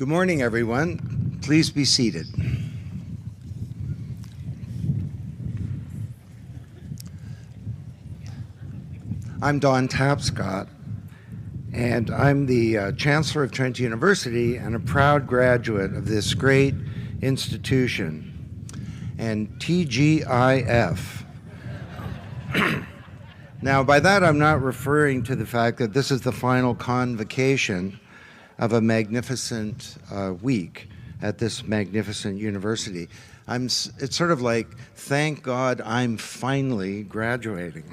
Good morning, everyone. Please be seated. I'm Don Tapscott, and I'm the Chancellor of Trent University and a proud graduate of this great institution. And TGIF. Now, by that, I'm not referring to the fact that this is the final convocation of a magnificent week at this magnificent university. It's sort of like, thank God I'm finally graduating.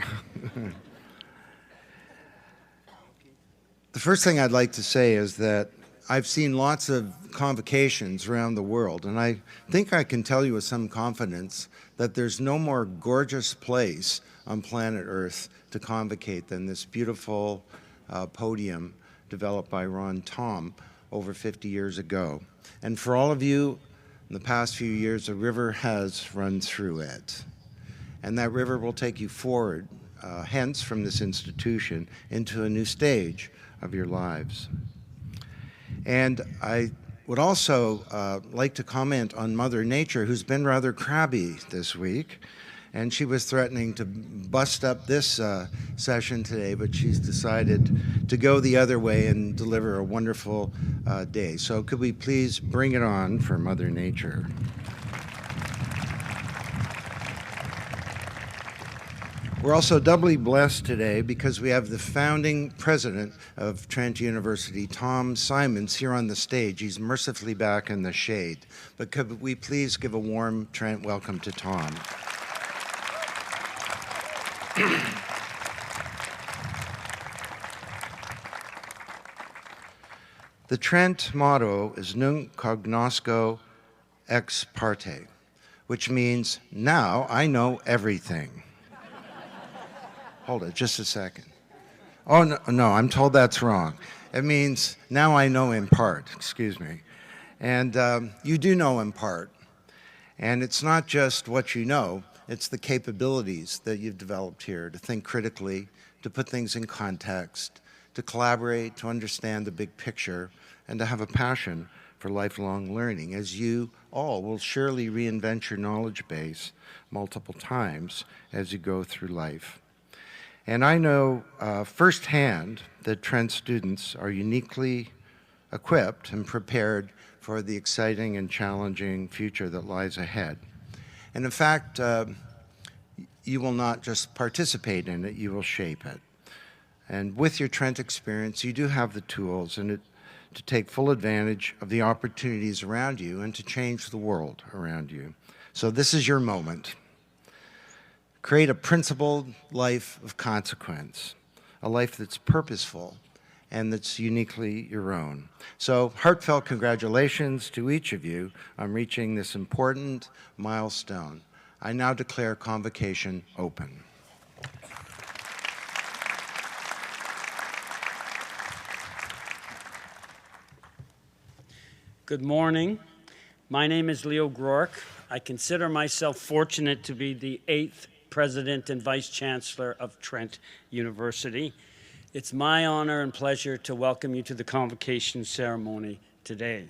The first thing I'd like to say is that I've seen lots of convocations around the world, and I think I can tell you with some confidence that there's no more gorgeous place on planet Earth to convocate than this beautiful podium developed by Ron Tom over 50 years ago. And for all of you, in the past few years, a river has run through it. And that river will take you forward, hence from this institution, into a new stage of your lives. And I would also like to comment on Mother Nature, who's been rather crabby this week. And she was threatening to bust up this session today, but she's decided to go the other way and deliver a wonderful day. So could we please bring it on for Mother Nature? We're also doubly blessed today because we have the founding president of Trent University, Tom Simons, here on the stage. He's mercifully back in the shade. But could we please give a warm Trent welcome to Tom? The Trent motto is Nunc cognosco ex parte, which means, now I know everything. Hold it, just a second. Oh, no, I'm told that's wrong. It means, now I know in part, excuse me. And you do know in part. And it's not just what you know, it's the capabilities that you've developed here to think critically, to put things in context, to collaborate, to understand the big picture, and to have a passion for lifelong learning, as you all will surely reinvent your knowledge base multiple times as you go through life. And I know firsthand that Trent students are uniquely equipped and prepared for the exciting and challenging future that lies ahead. And in fact, you will not just participate in it, you will shape it. And with your Trent experience, you do have the tools to take full advantage of the opportunities around you and to change the world around you. So this is your moment. Create a principled life of consequence, a life that's purposeful and that's uniquely your own. So heartfelt congratulations to each of you on reaching this important milestone. I now declare convocation open. Good morning. My name is Leo Groark. I consider myself fortunate to be the 8th President and Vice Chancellor of Trent University. It's my honor and pleasure to welcome you to the convocation ceremony today.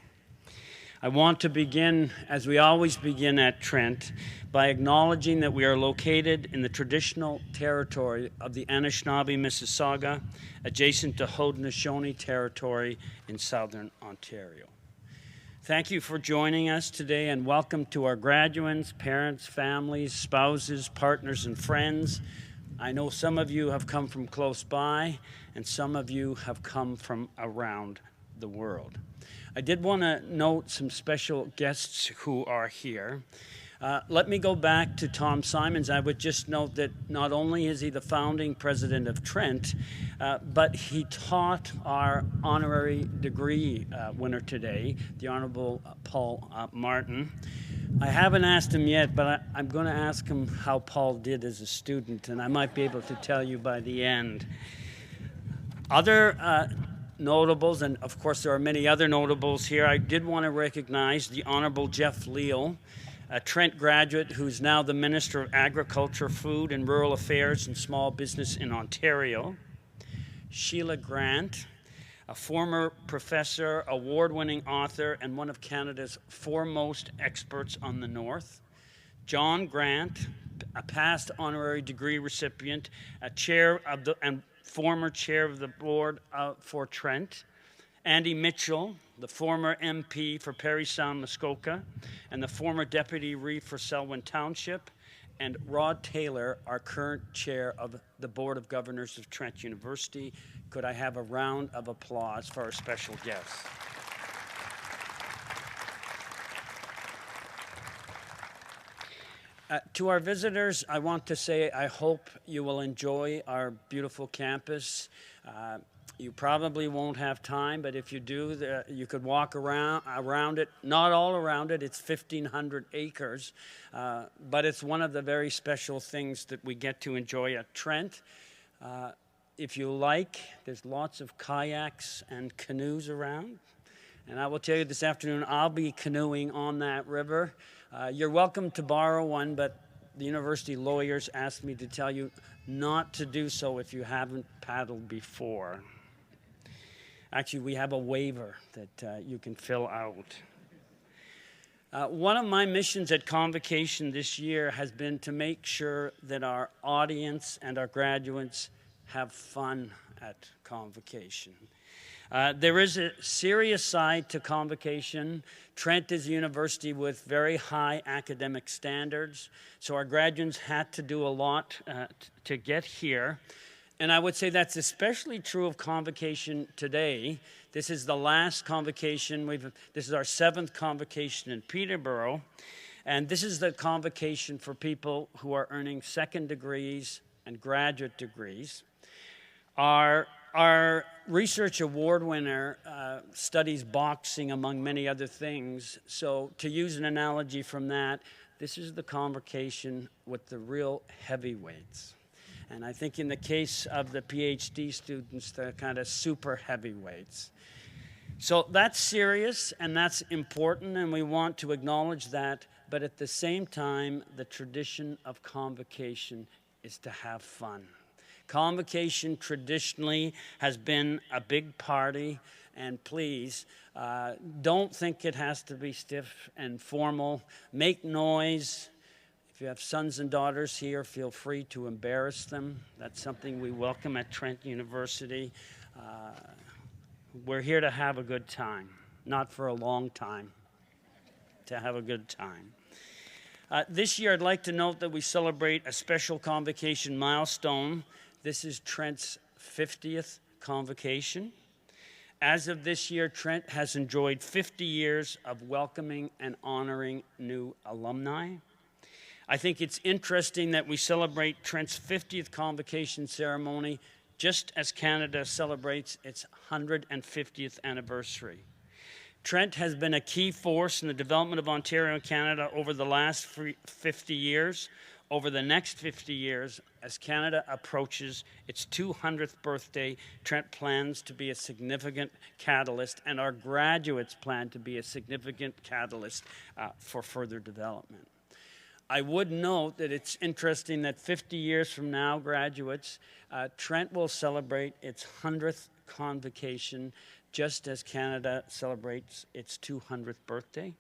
I want to begin, as we always begin at Trent, by acknowledging that we are located in the traditional territory of the Anishinaabe-Mississauga, adjacent to Haudenosaunee territory in southern Ontario. Thank you for joining us today, and welcome to our graduates, parents, families, spouses, partners, and friends. I know some of you have come from close by, and some of you have come from around the world. I did want to note some special guests who are here. Let me go back to Tom Simons. I would just note that not only is he the founding president of Trent, but he taught our honorary degree winner today, the Honorable Paul Martin. I haven't asked him yet, but I'm going to ask him how Paul did as a student, and I might be able to tell you by the end. Other notables, and of course there are many other notables here, I did want to recognize the Honorable Jeff Leal, a Trent graduate who's now the Minister of Agriculture, Food and Rural Affairs and Small Business in Ontario. Sheila Grant, a former professor, award-winning author, and one of Canada's foremost experts on the North. John Grant, a past honorary degree recipient, a chair of the and former chair of the board for Trent. Andy Mitchell, the former MP for Parry Sound Muskoka, and the former deputy reeve for Selwyn Township. And Rod Taylor, our current chair of the Board of Governors of Trent University. Could I have a round of applause for our special guests? To our visitors, I want to say I hope you will enjoy our beautiful campus. You probably won't have time, but if you do, you could walk around it. Not all around it, it's 1,500 acres, but it's one of the very special things that we get to enjoy at Trent. If you like, there's lots of kayaks and canoes around. And I will tell you this afternoon, I'll be canoeing on that river. You're welcome to borrow one, but the university lawyers asked me to tell you not to do so if you haven't paddled before. Actually, we have a waiver that you can fill out. One of my missions at Convocation this year has been to make sure that our audience and our graduates have fun at Convocation. There is a serious side to Convocation. Trent is a university with very high academic standards, so our graduates had to do a lot to get here. And I would say that's especially true of Convocation today. This is the last Convocation. This is our 7th Convocation in Peterborough. And this is the Convocation for people who are earning second degrees and graduate degrees. Our research award winner studies boxing, among many other things. So to use an analogy from that, this is the Convocation with the real heavyweights. And I think in the case of the PhD students, the kind of super heavyweights. So that's serious and that's important, and we want to acknowledge that. But at the same time, the tradition of Convocation is to have fun. Convocation traditionally has been a big party, and please, don't think it has to be stiff and formal. Make noise. If you have sons and daughters here, feel free to embarrass them. That's something we welcome at Trent University. We're here to have a good time, not for a long time, to have a good time. This year, I'd like to note that we celebrate a special Convocation milestone. This is Trent's 50th Convocation. As of this year, Trent has enjoyed 50 years of welcoming and honoring new alumni. I think it's interesting that we celebrate Trent's 50th Convocation ceremony just as Canada celebrates its 150th anniversary. Trent has been a key force in the development of Ontario and Canada over the last 50 years. Over the next 50 years, as Canada approaches its 200th birthday, Trent plans to be a significant catalyst, and our graduates plan to be a significant catalyst for further development. I would note that it's interesting that 50 years from now, graduates, Trent will celebrate its 100th Convocation just as Canada celebrates its 200th birthday.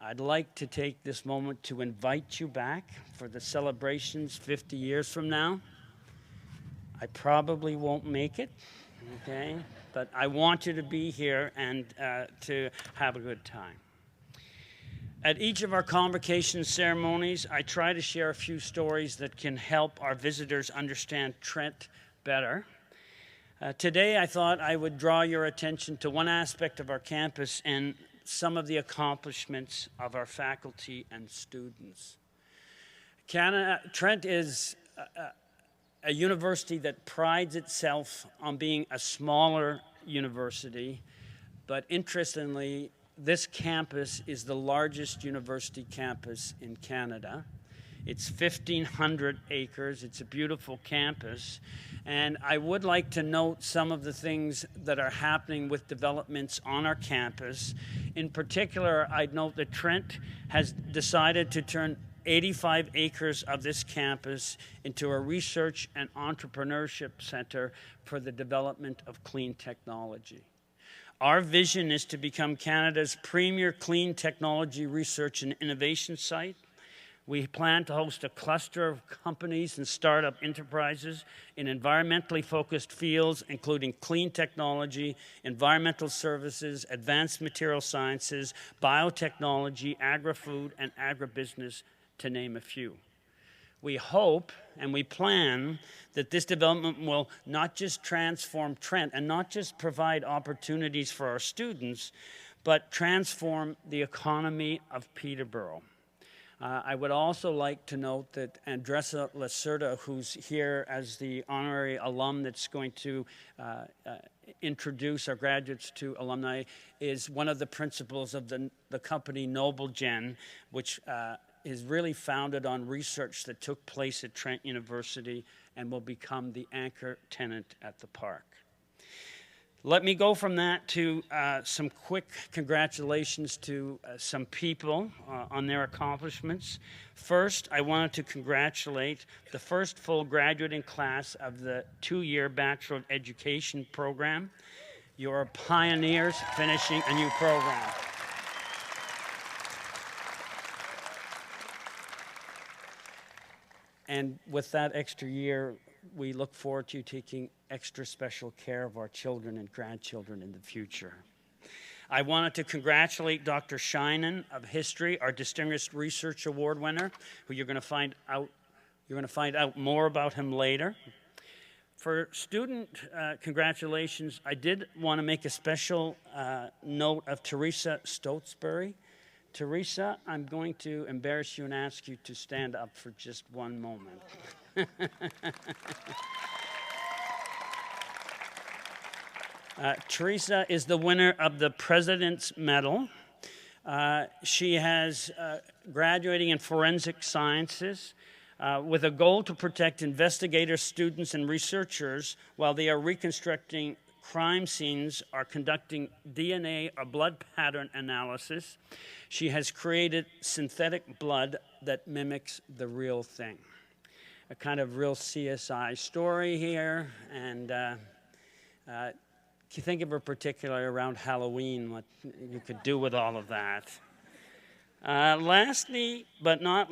I'd like to take this moment to invite you back for the celebrations 50 years from now. I probably won't make it, okay? But I want you to be here and to have a good time. At each of our Convocation ceremonies, I try to share a few stories that can help our visitors understand Trent better. Today, I thought I would draw your attention to one aspect of our campus and some of the accomplishments of our faculty and students. Trent is a university that prides itself on being a smaller university, but interestingly, this campus is the largest university campus in Canada. It's 1,500 acres. It's a beautiful campus. And I would like to note some of the things that are happening with developments on our campus. In particular, I'd note that Trent has decided to turn 85 acres of this campus into a research and entrepreneurship center for the development of clean technology. Our vision is to become Canada's premier clean technology research and innovation site. We plan to host a cluster of companies and startup enterprises in environmentally focused fields, including clean technology, environmental services, advanced material sciences, biotechnology, agri-food, and agribusiness, to name a few. We hope and we plan that this development will not just transform Trent and not just provide opportunities for our students, but transform the economy of Peterborough. I would also like to note that Andressa Lacerda, who's here as the honorary alum that's going to introduce our graduates to alumni, is one of the principals of the company NobleGen, which is really founded on research that took place at Trent University and will become the anchor tenant at the park. Let me go from that to some quick congratulations to some people on their accomplishments. First, I wanted to congratulate the first full graduating class of the two-year Bachelor of Education program. You're pioneers finishing a new program. And with that extra year, we look forward to you taking extra special care of our children and grandchildren in the future. I wanted to congratulate Dr. Sheinin of History, our Distinguished Research Award winner, who you're going to find out more about him later. For student congratulations, I did want to make a special note of Teresa Stotesbury. Teresa, I'm going to embarrass you and ask you to stand up for just one moment. Teresa is the winner of the President's Medal. She has graduating in forensic sciences with a goal to protect investigators, students, and researchers while they are reconstructing crime scenes or conducting DNA or blood pattern analysis. She has created synthetic blood that mimics the real thing. A kind of real CSI story here, and you think of her particularly around Halloween, what you could do with all of that. Lastly, but not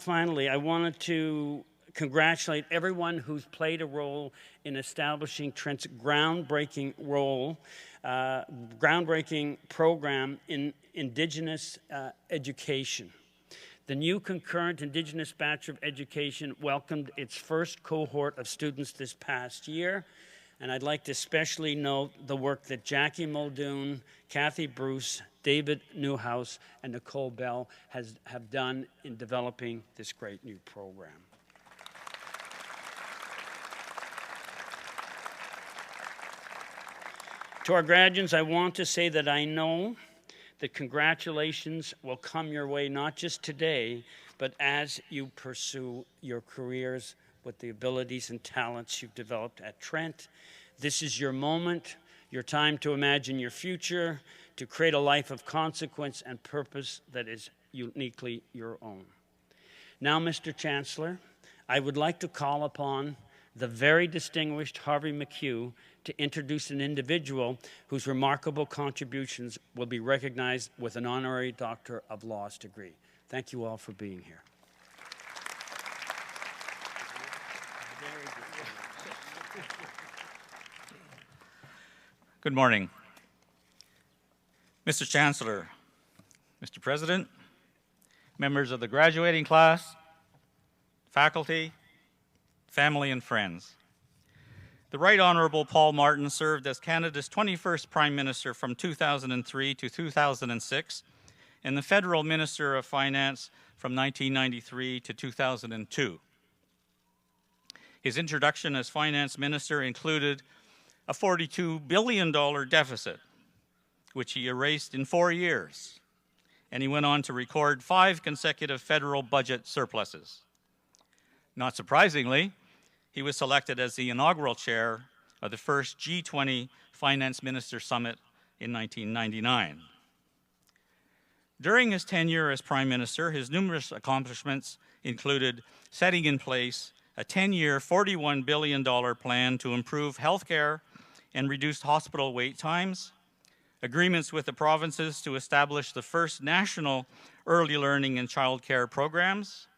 finally, I wanted to congratulate everyone who's played a role in establishing Trent's groundbreaking program in Indigenous education. The new concurrent Indigenous Bachelor of Education welcomed its first cohort of students this past year, and I'd like to especially note the work that Jackie Muldoon, Kathy Bruce, David Newhouse, and Nicole Bell have done in developing this great new program. To our graduates, I want to say that I know that congratulations will come your way not just today, but as you pursue your careers with the abilities and talents you've developed at Trent. This is your moment, your time to imagine your future, to create a life of consequence and purpose that is uniquely your own. Now, Mr. Chancellor, I would like to call upon the very distinguished Harvey McHugh to introduce an individual whose remarkable contributions will be recognized with an honorary Doctor of Laws degree. Thank you all for being here. Good morning. Mr. Chancellor, Mr. President, members of the graduating class, faculty, family, and friends. The Right Honourable Paul Martin served as Canada's 21st Prime Minister from 2003 to 2006 and the Federal Minister of Finance from 1993 to 2002. His introduction as Finance Minister included a $42 billion deficit, which he erased in 4 years, and he went on to record 5 consecutive federal budget surpluses. Not surprisingly, he was selected as the inaugural chair of the first G20 Finance Minister Summit in 1999. During his tenure as Prime Minister, his numerous accomplishments included setting in place a 10-year, $41 billion plan to improve healthcare and reduce hospital wait times, agreements with the provinces to establish the first national early learning and childcare programs,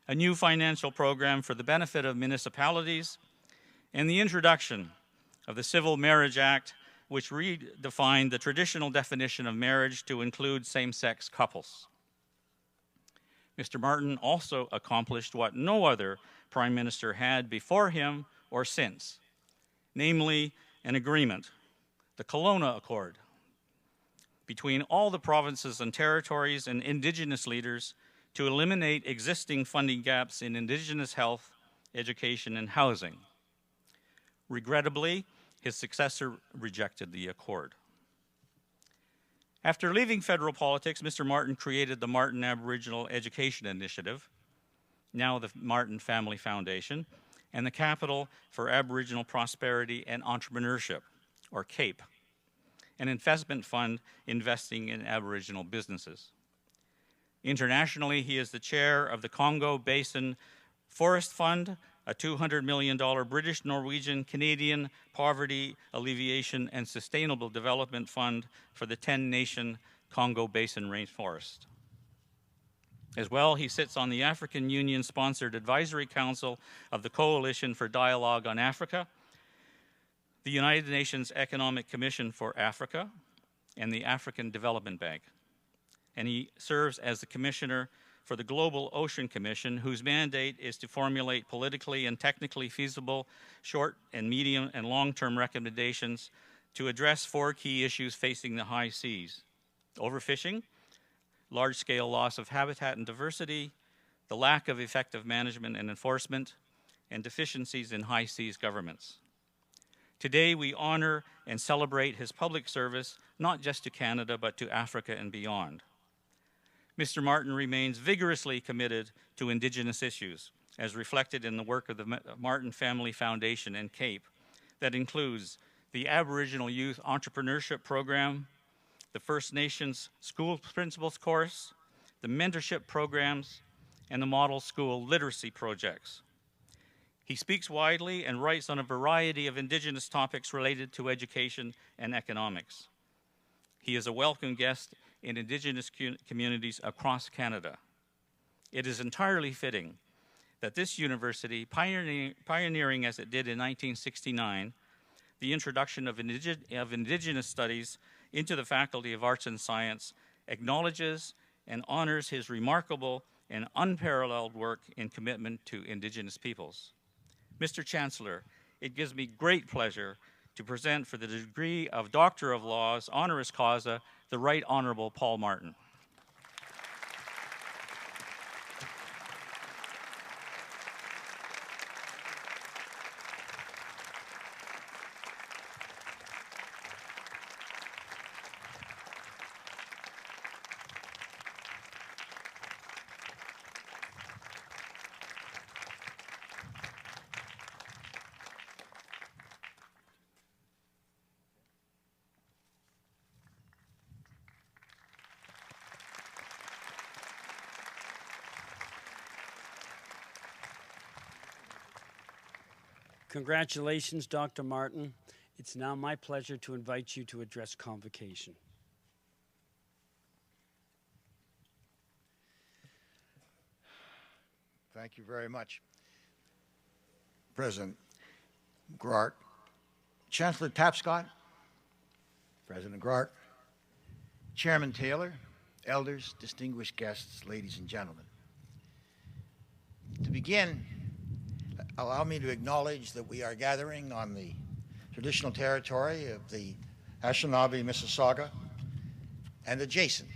a new financial program for the benefit of municipalities, and the introduction of the Civil Marriage Act, which redefined the traditional definition of marriage to include same-sex couples. Mr. Martin also accomplished what no other Prime Minister had before him or since, namely an agreement, the Kelowna Accord, between all the provinces and territories and Indigenous leaders to eliminate existing funding gaps in Indigenous health, education, and housing. Regrettably, his successor rejected the accord. After leaving federal politics, Mr. Martin created the Martin Aboriginal Education Initiative, now the Martin Family Foundation, and the Capital for Aboriginal Prosperity and Entrepreneurship, or CAPE, an investment fund investing in Aboriginal businesses. Internationally, he is the chair of the Congo Basin Forest Fund, a $200 million British, Norwegian, Canadian Poverty Alleviation and Sustainable Development Fund for the 10-nation Congo Basin Rainforest. As well, he sits on the African Union-sponsored Advisory Council of the Coalition for Dialogue on Africa, the United Nations Economic Commission for Africa, and the African Development Bank. And he serves as the Commissioner for the Global Ocean Commission, whose mandate is to formulate politically and technically feasible short and medium and long-term recommendations to address 4 key issues facing the high seas: overfishing, large-scale loss of habitat and diversity, the lack of effective management and enforcement, and deficiencies in high seas governments. Today, we honor and celebrate his public service, not just to Canada, but to Africa and beyond. Mr. Martin remains vigorously committed to Indigenous issues, as reflected in the work of the Martin Family Foundation and CAPE, that includes the Aboriginal Youth Entrepreneurship Program, the First Nations School Principals course, the mentorship programs, and the Model School literacy projects. He speaks widely and writes on a variety of Indigenous topics related to education and economics. He is a welcome guest in Indigenous communities across Canada. It is entirely fitting that this university, pioneering as it did in 1969, the introduction of Indigenous studies into the Faculty of Arts and Science, acknowledges and honors his remarkable and unparalleled work in commitment to Indigenous peoples. Mr. Chancellor, it gives me great pleasure to present for the degree of Doctor of Laws, honoris causa, the Right Honorable Paul Martin. Congratulations, Dr. Martin. It's now my pleasure to invite you to address Convocation. Thank you very much, President Grart, Chancellor Tapscott, President Grart, Chairman Taylor, elders, distinguished guests, ladies and gentlemen. To begin, allow me to acknowledge that we are gathering on the traditional territory of the Anishinaabe Mississauga and adjacent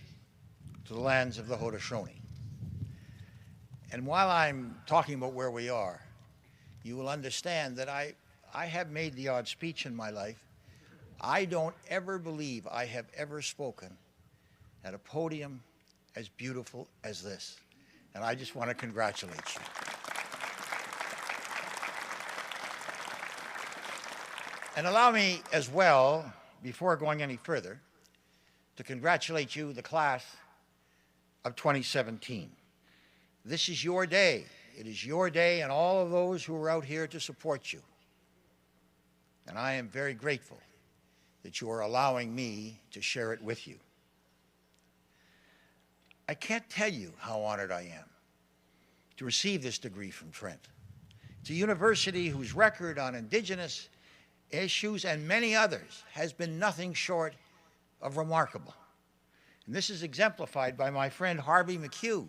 to the lands of the Haudenosaunee. And while I'm talking about where we are, you will understand that I have made the odd speech in my life. I don't ever believe I have ever spoken at a podium as beautiful as this. And I just want to congratulate you. And allow me as well, before going any further, to congratulate you, the class of 2017. This is your day. It is your day and all of those who are out here to support you. And I am very grateful that you are allowing me to share it with you. I can't tell you how honored I am to receive this degree from Trent. It's a university whose record on Indigenous issues and many others has been nothing short of remarkable. And this is exemplified by my friend Harvey McHugh,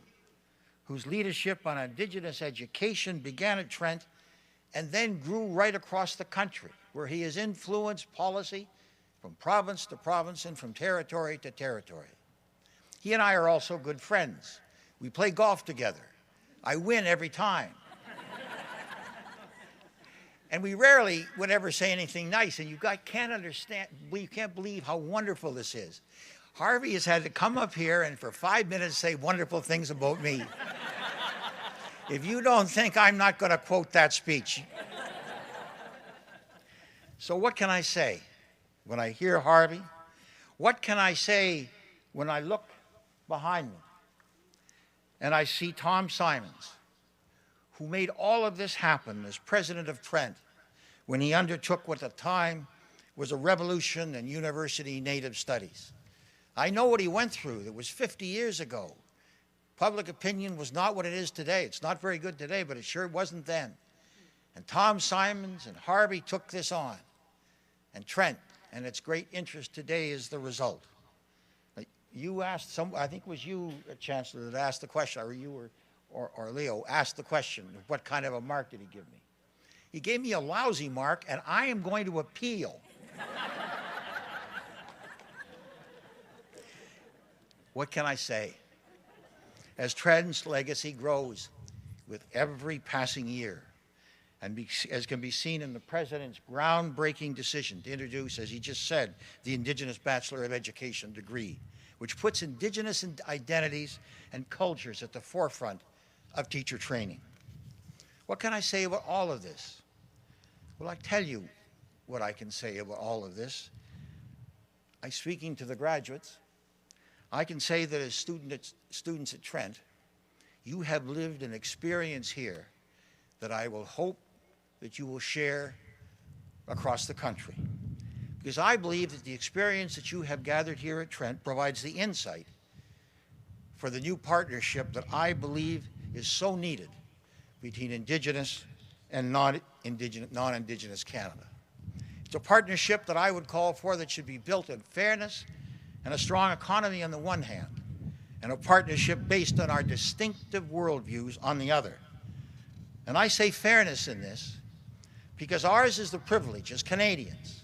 whose leadership on Indigenous education began at Trent and then grew right across the country, where he has influenced policy from province to province and from territory to territory. He and I are also good friends. We play golf together. I win every time. And we rarely would ever say anything nice, and you can't understand, you can't believe how wonderful this is. Harvey has had to come up here and for 5 minutes say wonderful things about me. If you don't think I'm not going to quote that speech. So what can I say when I hear Harvey? What can I say when I look behind me and I see Tom Simons, who made all of this happen as president of Trent when he undertook what at the time was a revolution in university native studies. I know what he went through. That was 50 years ago. Public opinion was not what it is today. It's not very good today, but it sure wasn't then. And Tom Simons and Harvey took this on. And Trent, and its great interest today is the result. You asked I think it was you, Chancellor, that asked the question, or you or Leo asked the question, what kind of a mark did he give me? He gave me a lousy mark, and I am going to appeal. What can I say? As Trent's legacy grows with every passing year, and as can be seen in the President's groundbreaking decision to introduce, as he just said, the Indigenous Bachelor of Education degree, which puts Indigenous identities and cultures at the forefront of teacher training. What can I say about all of this? Well, I tell you what I can say about all of this. I'm speaking to the graduates. I can say that as students at Trent, you have lived an experience here that I will hope that you will share across the country. Because I believe that the experience that you have gathered here at Trent provides the insight for the new partnership that I believe is so needed between Indigenous and non-Indigenous Canada. It's a partnership that I would call for that should be built in fairness and a strong economy on the one hand, and a partnership based on our distinctive worldviews on the other. And I say fairness in this because ours is the privilege as Canadians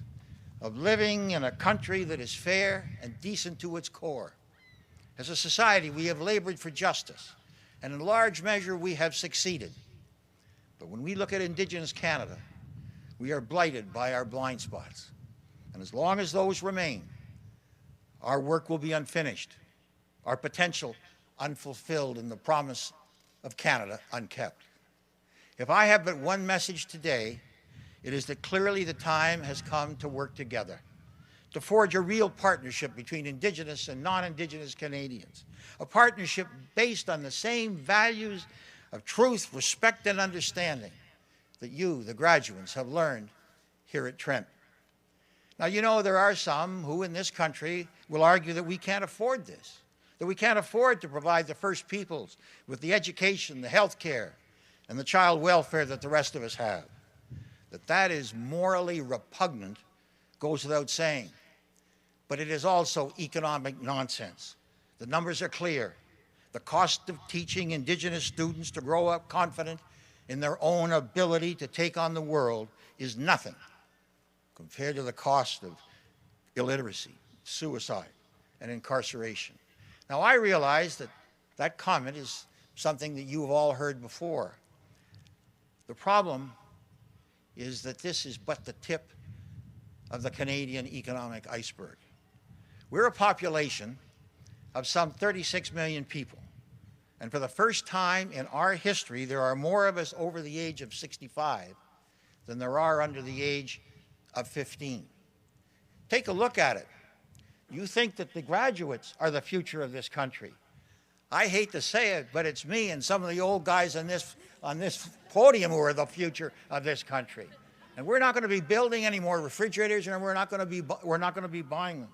of living in a country that is fair and decent to its core. As a society, we have labored for justice, and in large measure, we have succeeded. But when we look at Indigenous Canada, we are blighted by our blind spots. And as long as those remain, our work will be unfinished, our potential unfulfilled, and the promise of Canada unkept. If I have but one message today, it is that clearly the time has come to work together, to forge a real partnership between Indigenous and non-Indigenous Canadians, a partnership based on the same values of truth, respect, and understanding that you, the graduates, have learned here at Trent. Now, you know, there are some who in this country will argue that we can't afford this, that we can't afford to provide the First Peoples with the education, the health care, and the child welfare that the rest of us have. That is morally repugnant goes without saying. But it is also economic nonsense. The numbers are clear. The cost of teaching Indigenous students to grow up confident in their own ability to take on the world is nothing compared to the cost of illiteracy, suicide, and incarceration. Now, I realize that that comment is something that you have all heard before. The problem is that this is but the tip of the Canadian economic iceberg. We're a population of some 36 million people. And for the first time in our history, there are more of us over the age of 65 than there are under the age of 15. Take a look at it. You think that the graduates are the future of this country. I hate to say it, but it's me and some of the old guys on this podium who are the future of this country. And we're not going to be building any more refrigerators, and we're not going to be buying them.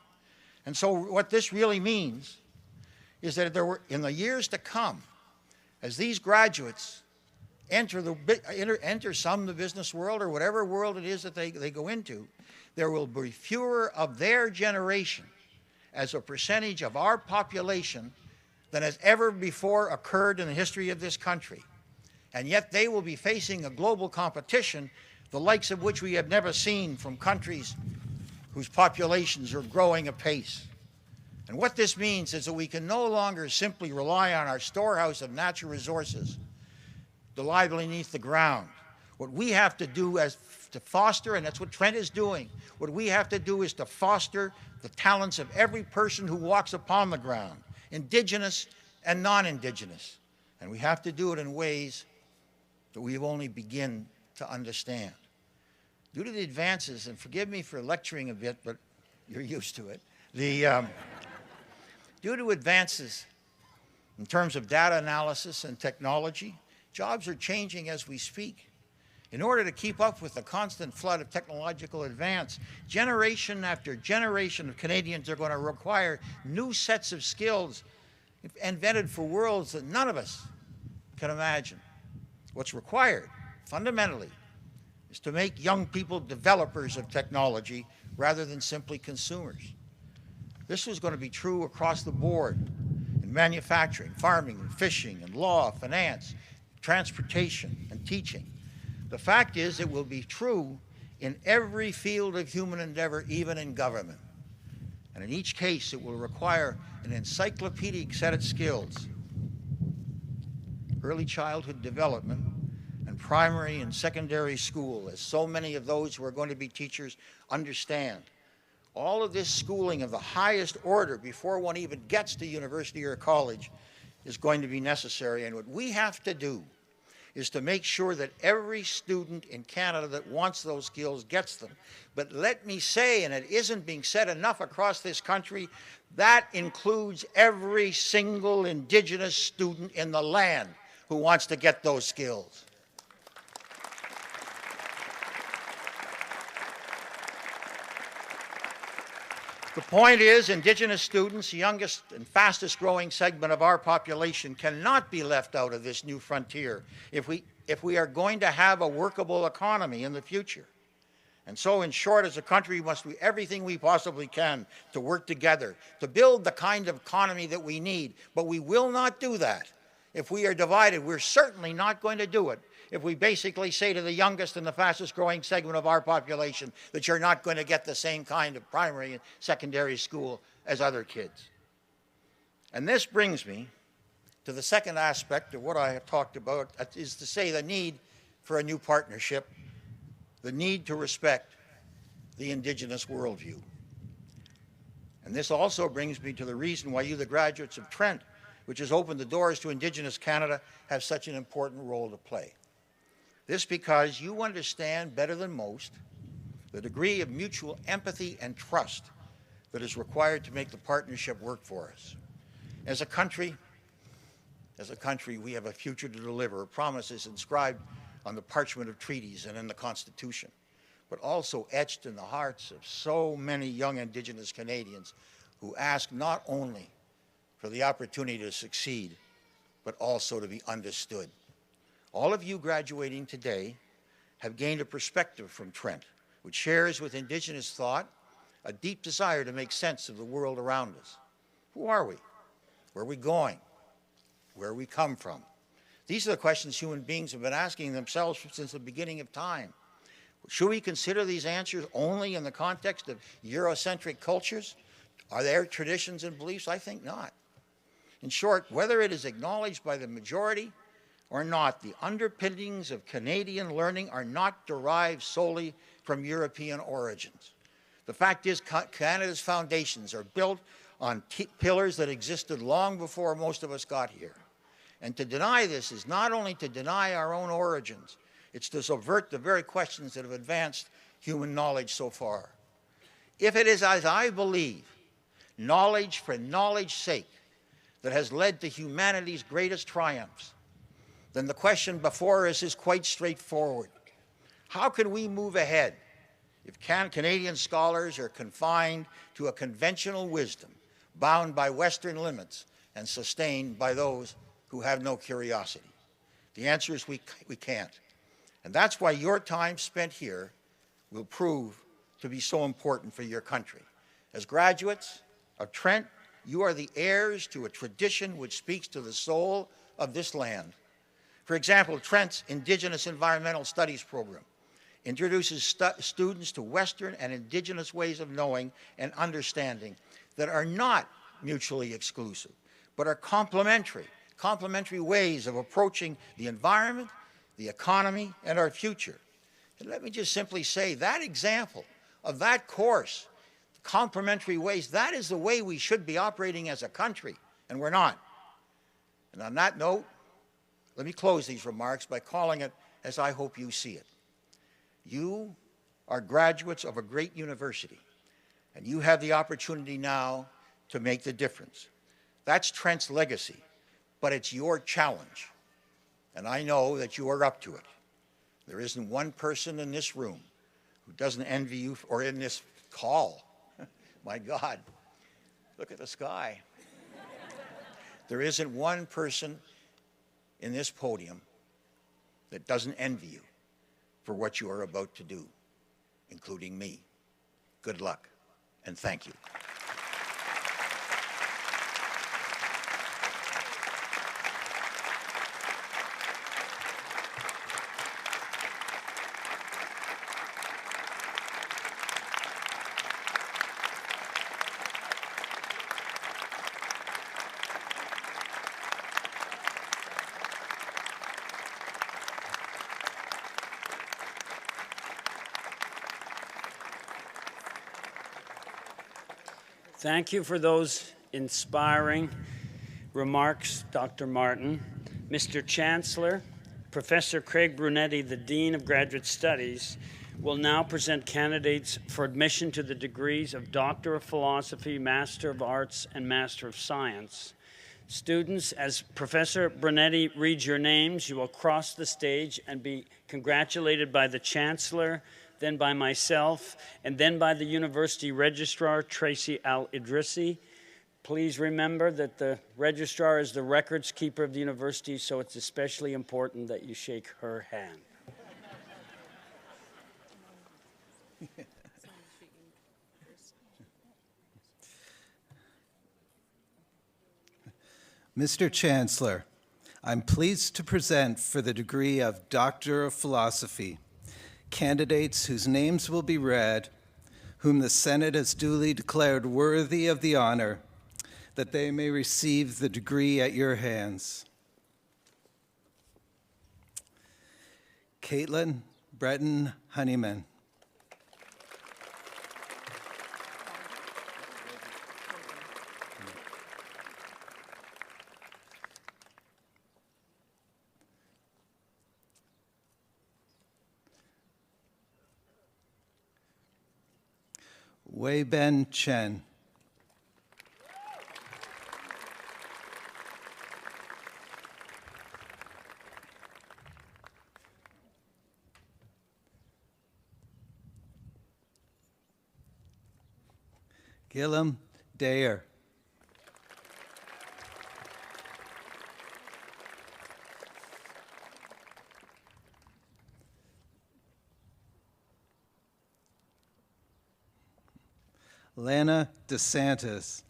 And so what this really means is that in the years to come, as these graduates enter some the business world or whatever world it is that they go into, there will be fewer of their generation as a percentage of our population than has ever before occurred in the history of this country. And yet they will be facing a global competition, the likes of which we have never seen from countries whose populations are growing apace. And what this means is that we can no longer simply rely on our storehouse of natural resources to lie beneath the ground. What we have to do is to foster, and that's what Trent is doing, what we have to do is to foster the talents of every person who walks upon the ground, indigenous and non-indigenous. And we have to do it in ways that we only begin to understand. Due to the advances, and forgive me for lecturing a bit, but you're used to it, due to advances in terms of data analysis and technology, jobs are changing as we speak. In order to keep up with the constant flood of technological advance, generation after generation of Canadians are going to require new sets of skills invented for worlds that none of us can imagine. What's required, fundamentally, is to make young people developers of technology rather than simply consumers. This was going to be true across the board in manufacturing, farming, and fishing, and law, finance, transportation, and teaching. The fact is, it will be true in every field of human endeavor, even in government. And in each case, it will require an encyclopedic set of skills: early childhood development and primary and secondary school, as so many of those who are going to be teachers understand. All of this schooling of the highest order before one even gets to university or college is going to be necessary. And what we have to do is to make sure that every student in Canada that wants those skills gets them. But let me say, and it isn't being said enough across this country, that includes every single Indigenous student in the land who wants to get those skills. The point is, Indigenous students, the youngest and fastest growing segment of our population, cannot be left out of this new frontier if we are going to have a workable economy in the future. And so, in short, as a country, we must do everything we possibly can to work together, to build the kind of economy that we need. But we will not do that if we are divided. We're certainly not going to do it if we basically say to the youngest and the fastest growing segment of our population that you're not going to get the same kind of primary and secondary school as other kids. And this brings me to the second aspect of what I have talked about, is to say the need for a new partnership, the need to respect the Indigenous worldview. And this also brings me to the reason why you, the graduates of Trent, which has opened the doors to Indigenous Canada, have such an important role to play. This because you understand better than most the degree of mutual empathy and trust that is required to make the partnership work for us. As a country, we have a future to deliver, promises inscribed on the parchment of treaties and in the Constitution, but also etched in the hearts of so many young Indigenous Canadians who ask not only for the opportunity to succeed, but also to be understood. All of you graduating today have gained a perspective from Trent, which shares with Indigenous thought a deep desire to make sense of the world around us. Who are we? Where are we going? Where we come from? These are the questions human beings have been asking themselves since the beginning of time. Should we consider these answers only in the context of Eurocentric cultures? Are there traditions and beliefs? I think not. In short, whether it is acknowledged by the majority or not, the underpinnings of Canadian learning are not derived solely from European origins. The fact is, Canada's foundations are built on pillars that existed long before most of us got here. And to deny this is not only to deny our own origins, it's to subvert the very questions that have advanced human knowledge so far. If it is, as I believe, knowledge for knowledge's sake that has led to humanity's greatest triumphs, then the question before us is quite straightforward. How can we move ahead if Canadian scholars are confined to a conventional wisdom bound by Western limits and sustained by those who have no curiosity? The answer is we can't. And that's why your time spent here will prove to be so important for your country. As graduates of Trent, you are the heirs to a tradition which speaks to the soul of this land. For example, Trent's Indigenous Environmental Studies program introduces students to Western and Indigenous ways of knowing and understanding that are not mutually exclusive, but are complementary ways of approaching the environment, the economy, and our future. And let me just simply say that example of that course, complementary ways, that is the way we should be operating as a country, and we're not. And on that note, let me close these remarks by calling it as I hope you see it. You are graduates of a great university, and you have the opportunity now to make the difference. That's Trent's legacy, but it's your challenge, and I know that you are up to it. There isn't one person in this room who doesn't envy you, or in this call. My God, look at the sky. There isn't one person in this podium that doesn't envy you for what you are about to do, including me. Good luck, and thank you. Thank you for those inspiring remarks, Dr. Martin. Mr. Chancellor, Professor Craig Brunetti, the Dean of Graduate Studies, will now present candidates for admission to the degrees of Doctor of Philosophy, Master of Arts, and Master of Science. Students, as Professor Brunetti reads your names, you will cross the stage and be congratulated by the Chancellor, then by myself, and then by the University Registrar, Tracy Al-Idrissi. Please remember that the Registrar is the records keeper of the university, so it's especially important that you shake her hand. Mr. Chancellor, I'm pleased to present for the degree of Doctor of Philosophy candidates whose names will be read, whom the Senate has duly declared worthy of the honor, that they may receive the degree at your hands. Caitlin Breton Honeyman. Wei Ben Chen. Gilliam Dayer. Lana DeSantis.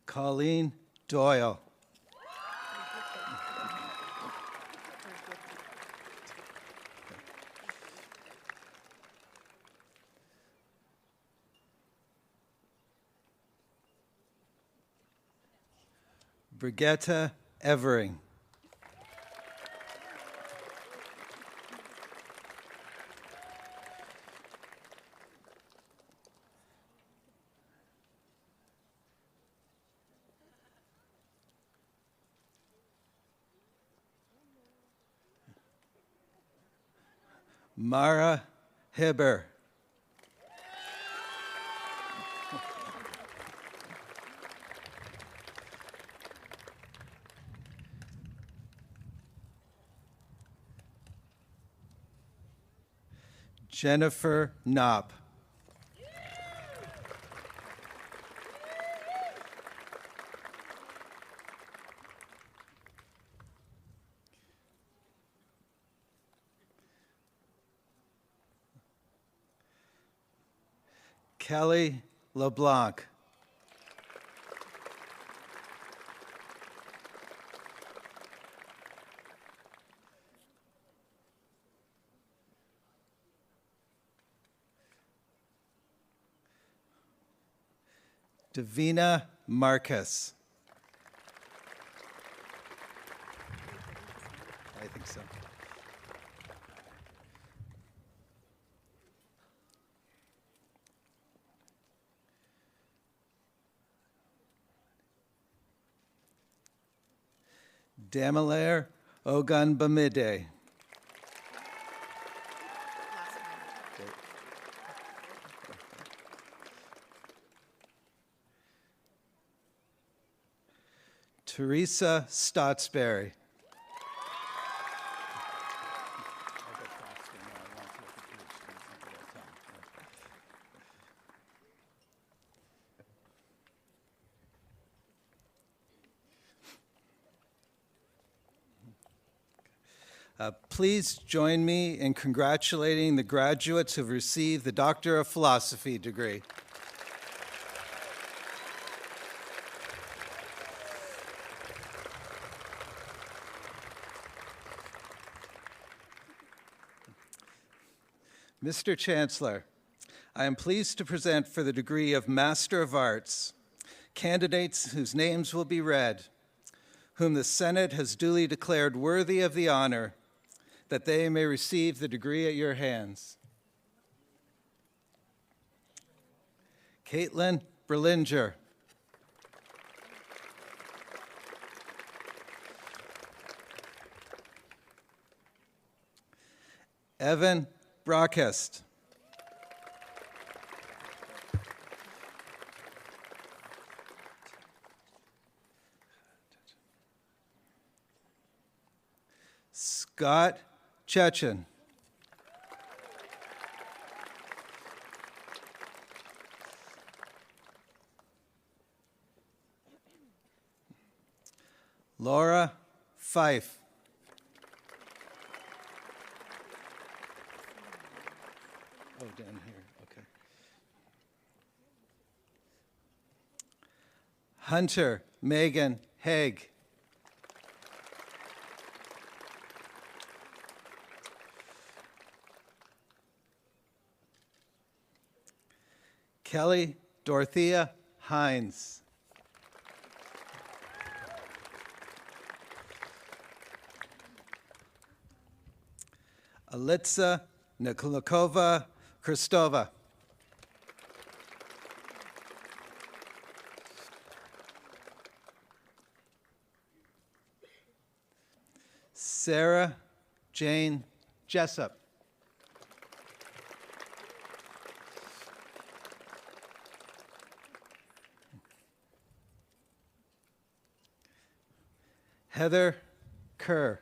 Colleen Doyle. Brigitte Evering. Mara Hibber. Jennifer Knopp. Kelly LeBlanc. Davina Marcus. I think so. Damilaire Ogunbamide. Teresa Stottsberry. Please join me in congratulating the graduates who have received the Doctor of Philosophy degree. Mr. Chancellor, I am pleased to present for the degree of Master of Arts candidates whose names will be read, whom the Senate has duly declared worthy of the honor, that they may receive the degree at your hands. Caitlin Berlinger. Evan Brockest. Scott Chechen. Laura Fife. Oh, down here, okay. Hunter Megan Haig. Kelly Dorothea Hines. Alitsa Nikolakova Kristova. Sarah Jane Jessup. Heather Kerr.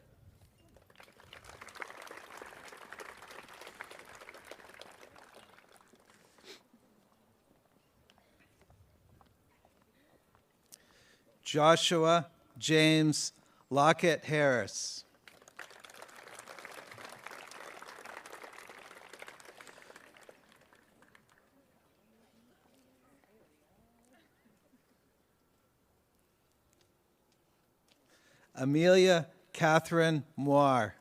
Joshua James Lockett Harris. Amelia Catherine Moir.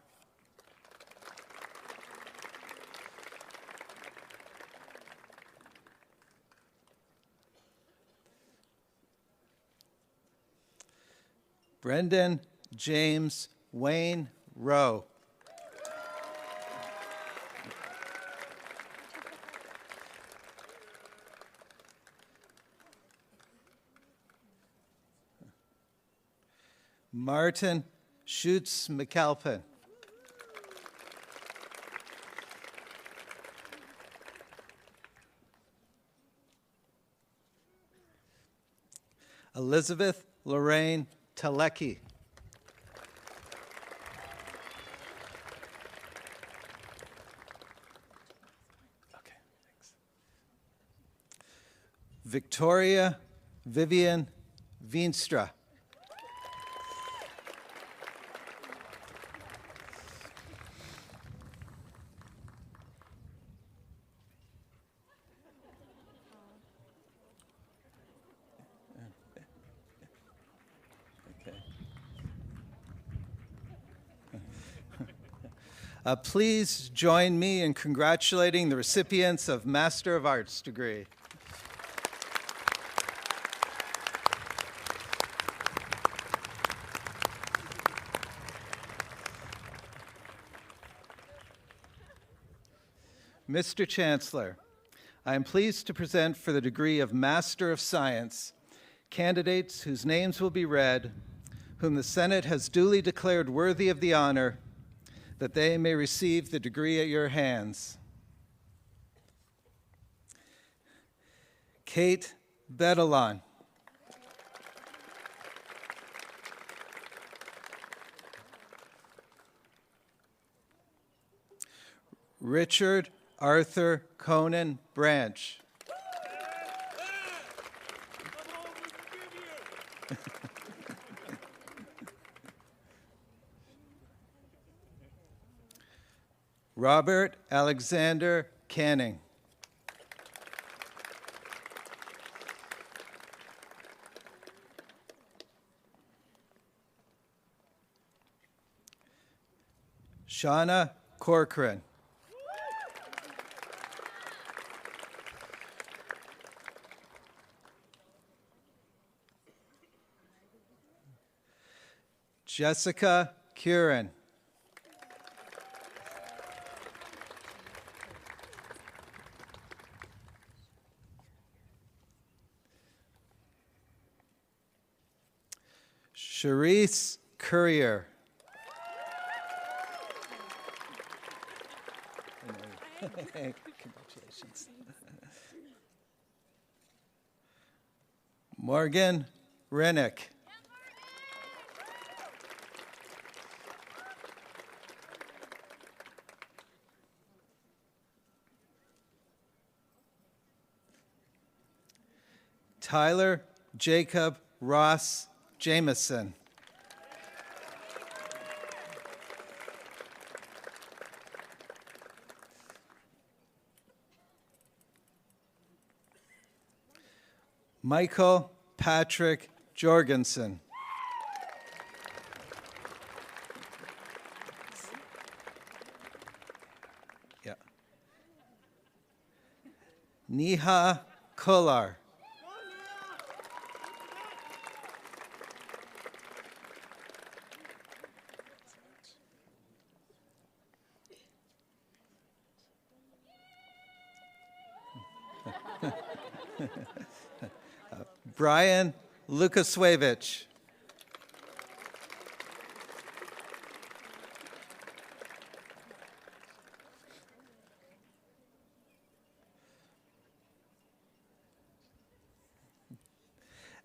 Brendan James Wayne Rowe. Martin Schutz McAlpin. Elizabeth Lorraine Telecki. Okay, thanks. Victoria Vivian Veenstra. Please join me in congratulating the recipients of Master of Arts degree. Mr. Chancellor, I am pleased to present for the degree of Master of Science candidates whose names will be read, whom the Senate has duly declared worthy of the honor, that they may receive the degree at your hands. Kate Bedelon. Richard Arthur Conan Branch. Robert Alexander Canning. Shauna Corcoran. Jessica Curran. Charisse Courier. Congratulations. Morgan Rennick. Tyler Jacob Ross Jameson. Michael Patrick Jorgensen. Yeah. Neha Kolar. Brian Lukasiewicz.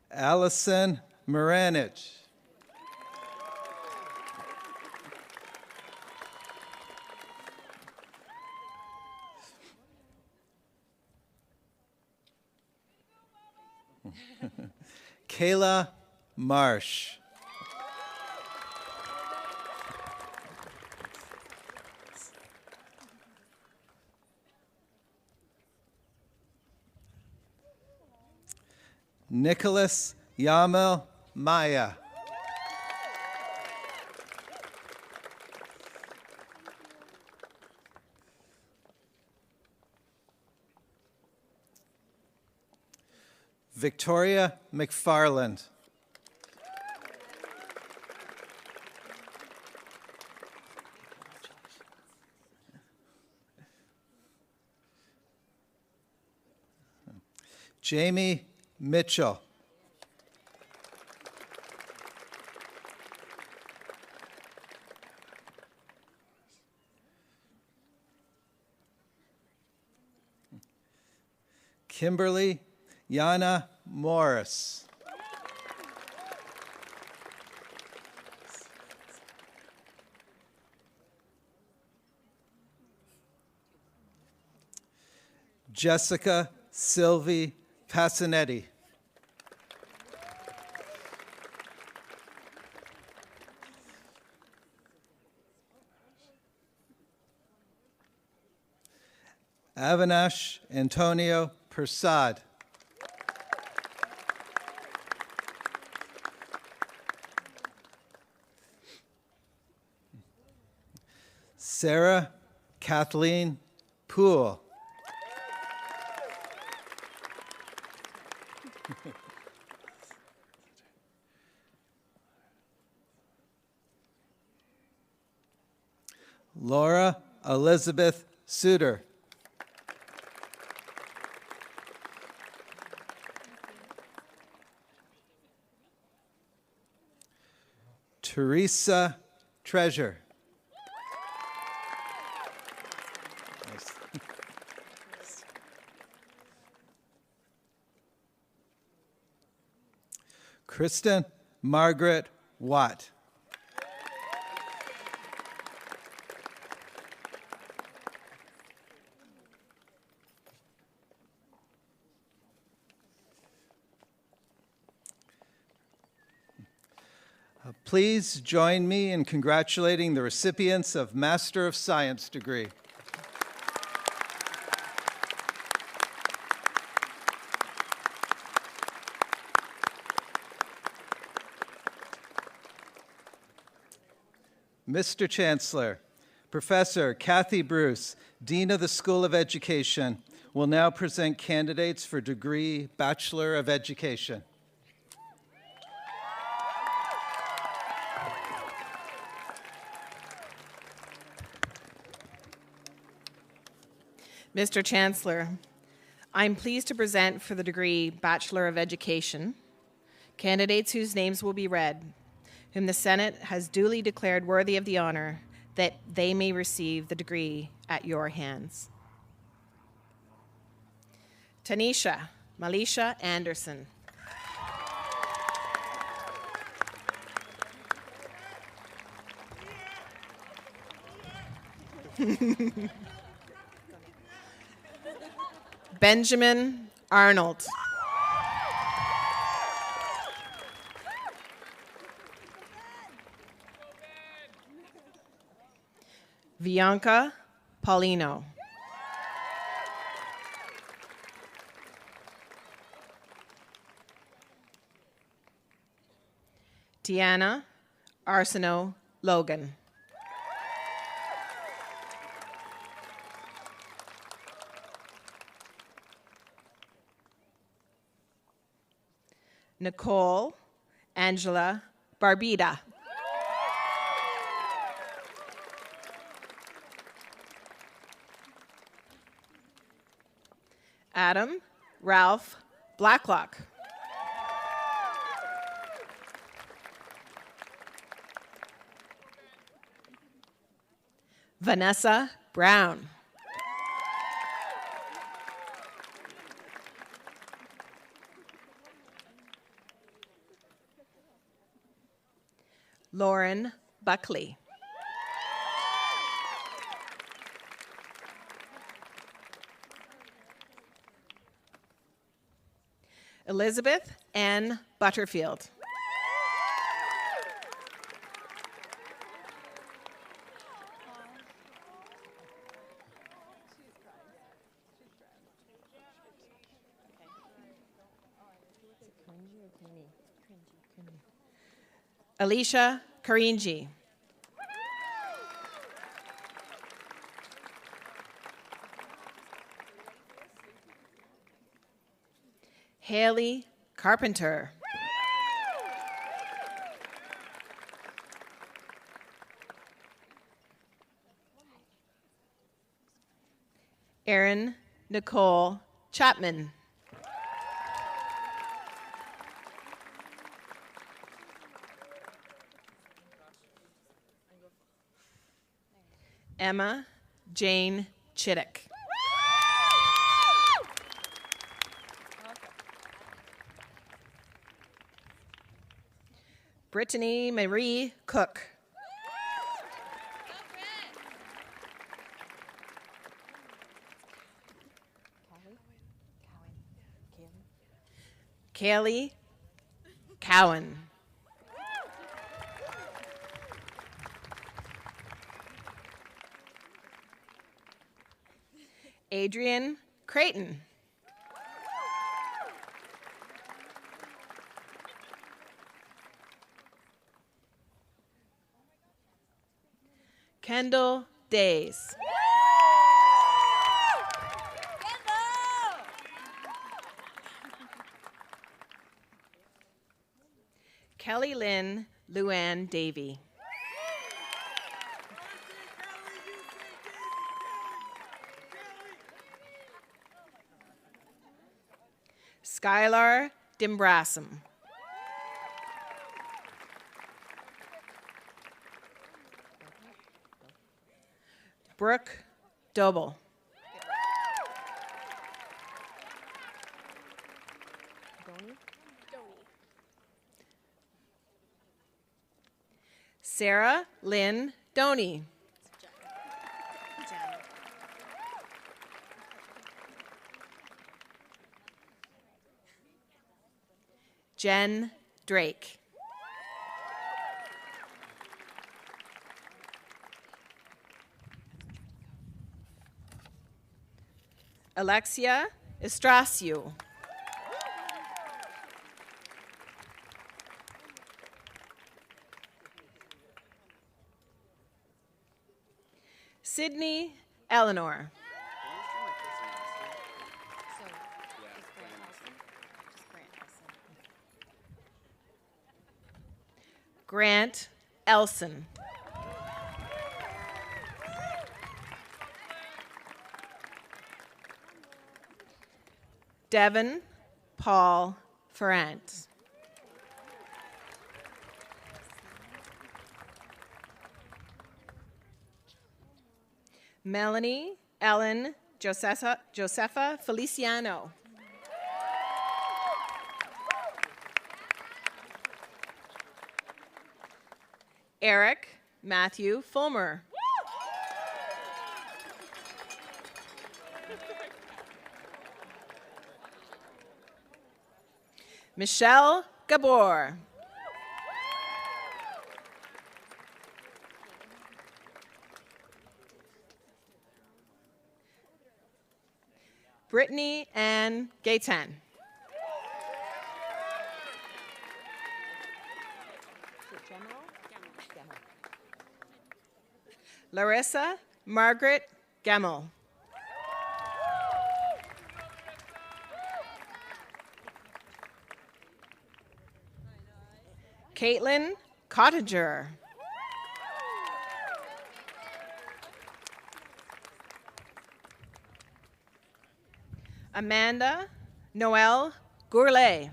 Allison Moranich. Kayla Marsh. Nicholas Yamel Maya. Victoria McFarland. Jamie Mitchell. Kimberly Yana Morris. Jessica Sylvie Passanetti. Avinash Antonio Persad. Sarah Kathleen Poole. Laura Elizabeth Suter. Teresa Treasure. Kristen Margaret Watt. Please join me in congratulating the recipients of Master of Science degree. Mr. Chancellor, Professor Kathy Bruce, Dean of the School of Education, will now present candidates for degree Bachelor of Education. Mr. Chancellor, I'm pleased to present for the degree Bachelor of Education candidates whose names will be read, whom the Senate has duly declared worthy of the honor that they may receive the degree at your hands. Tanisha Malisha Anderson. Benjamin Arnold. Bianca Paulino. Tiana Arsenault Logan. Nicole Angela Barbita. Adam Ralph Blacklock. Vanessa Brown. Lauren Buckley. Elizabeth Ann Butterfield. Alicia Karinji. Haley Carpenter. Erin Nicole Chapman. Emma Jane Chittick. Brittany Marie Cook. Kaylee Cowan. Adrian Creighton. Kendall Days. Kelly Lynn Luann Davey. Skylar Dimbrassam. Brooke Doble. Sarah Lynn Doney. Jen Drake. Alexia Estracio. Sydney Eleanor. Grant Elson. Devin Paul Ferrant. Melanie Ellen Josefa Feliciano. Eric Matthew Fulmer. Michelle Gabor. Brittany Ann Gaytan. Larissa Margaret Gemmel. Caitlin Cottager. Amanda Noelle Gourlay.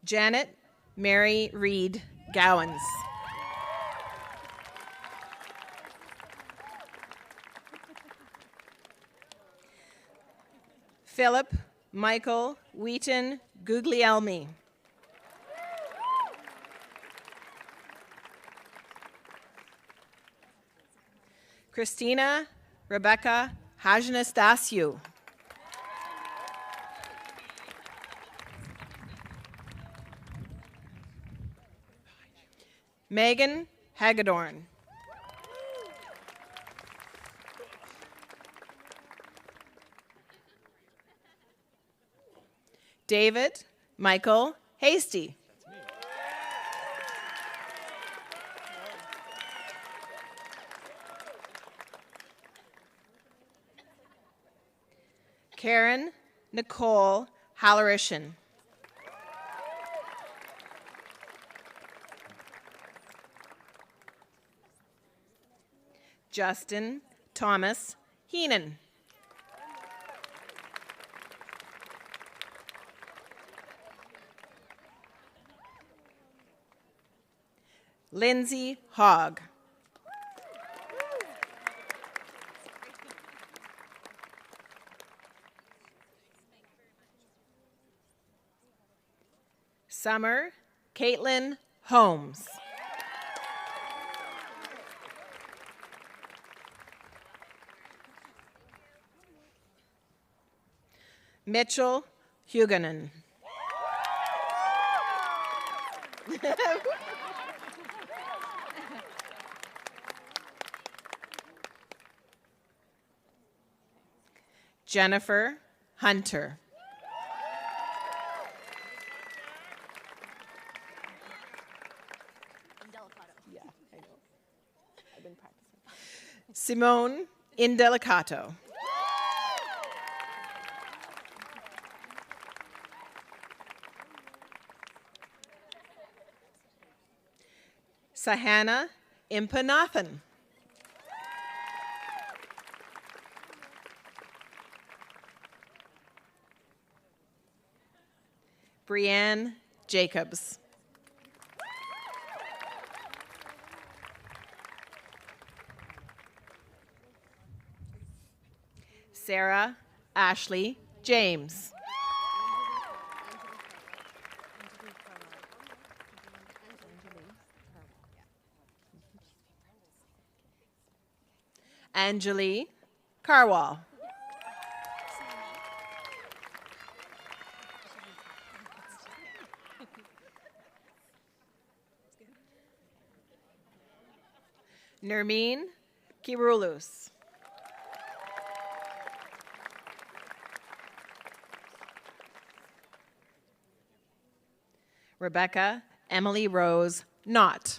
Janet Mary Reed Gowans. Philip Michael Wheaton Guglielmi. Christina Rebecca Hajanastasiou. Megan Hagedorn. David Michael Hasty. Karen Nicole Hallorishan. Justin Thomas Heenan. Lindsay Hogg. Summer Caitlin Holmes. Mitchell Hugonen. Jennifer Hunter. Simone Indelicato. Sahana Impanathan. Brianne Jacobs. Sarah Ashley James. Anjali Carwall. Nermeen Kirulus. Rebecca Emily Rose Knott.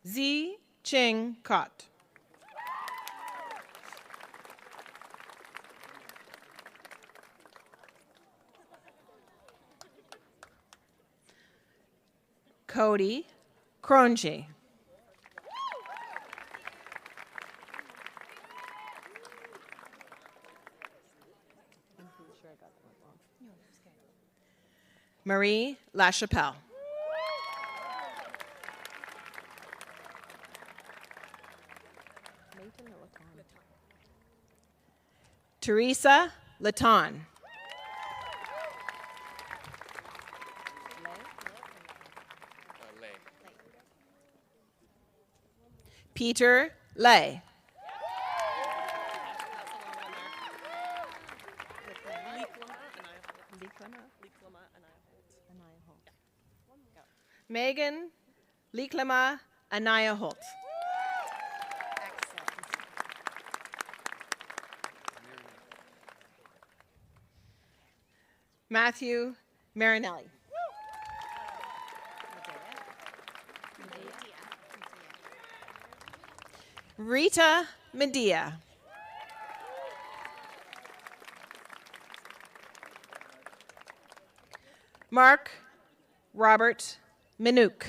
Z Ching Cott. Cody Cronje. Marie LaChapelle. Teresa Laton. Peter Lay. Megan Liklama Anaya Holt. Matthew Marinelli. Rita Medea. Mark Robert Minuk.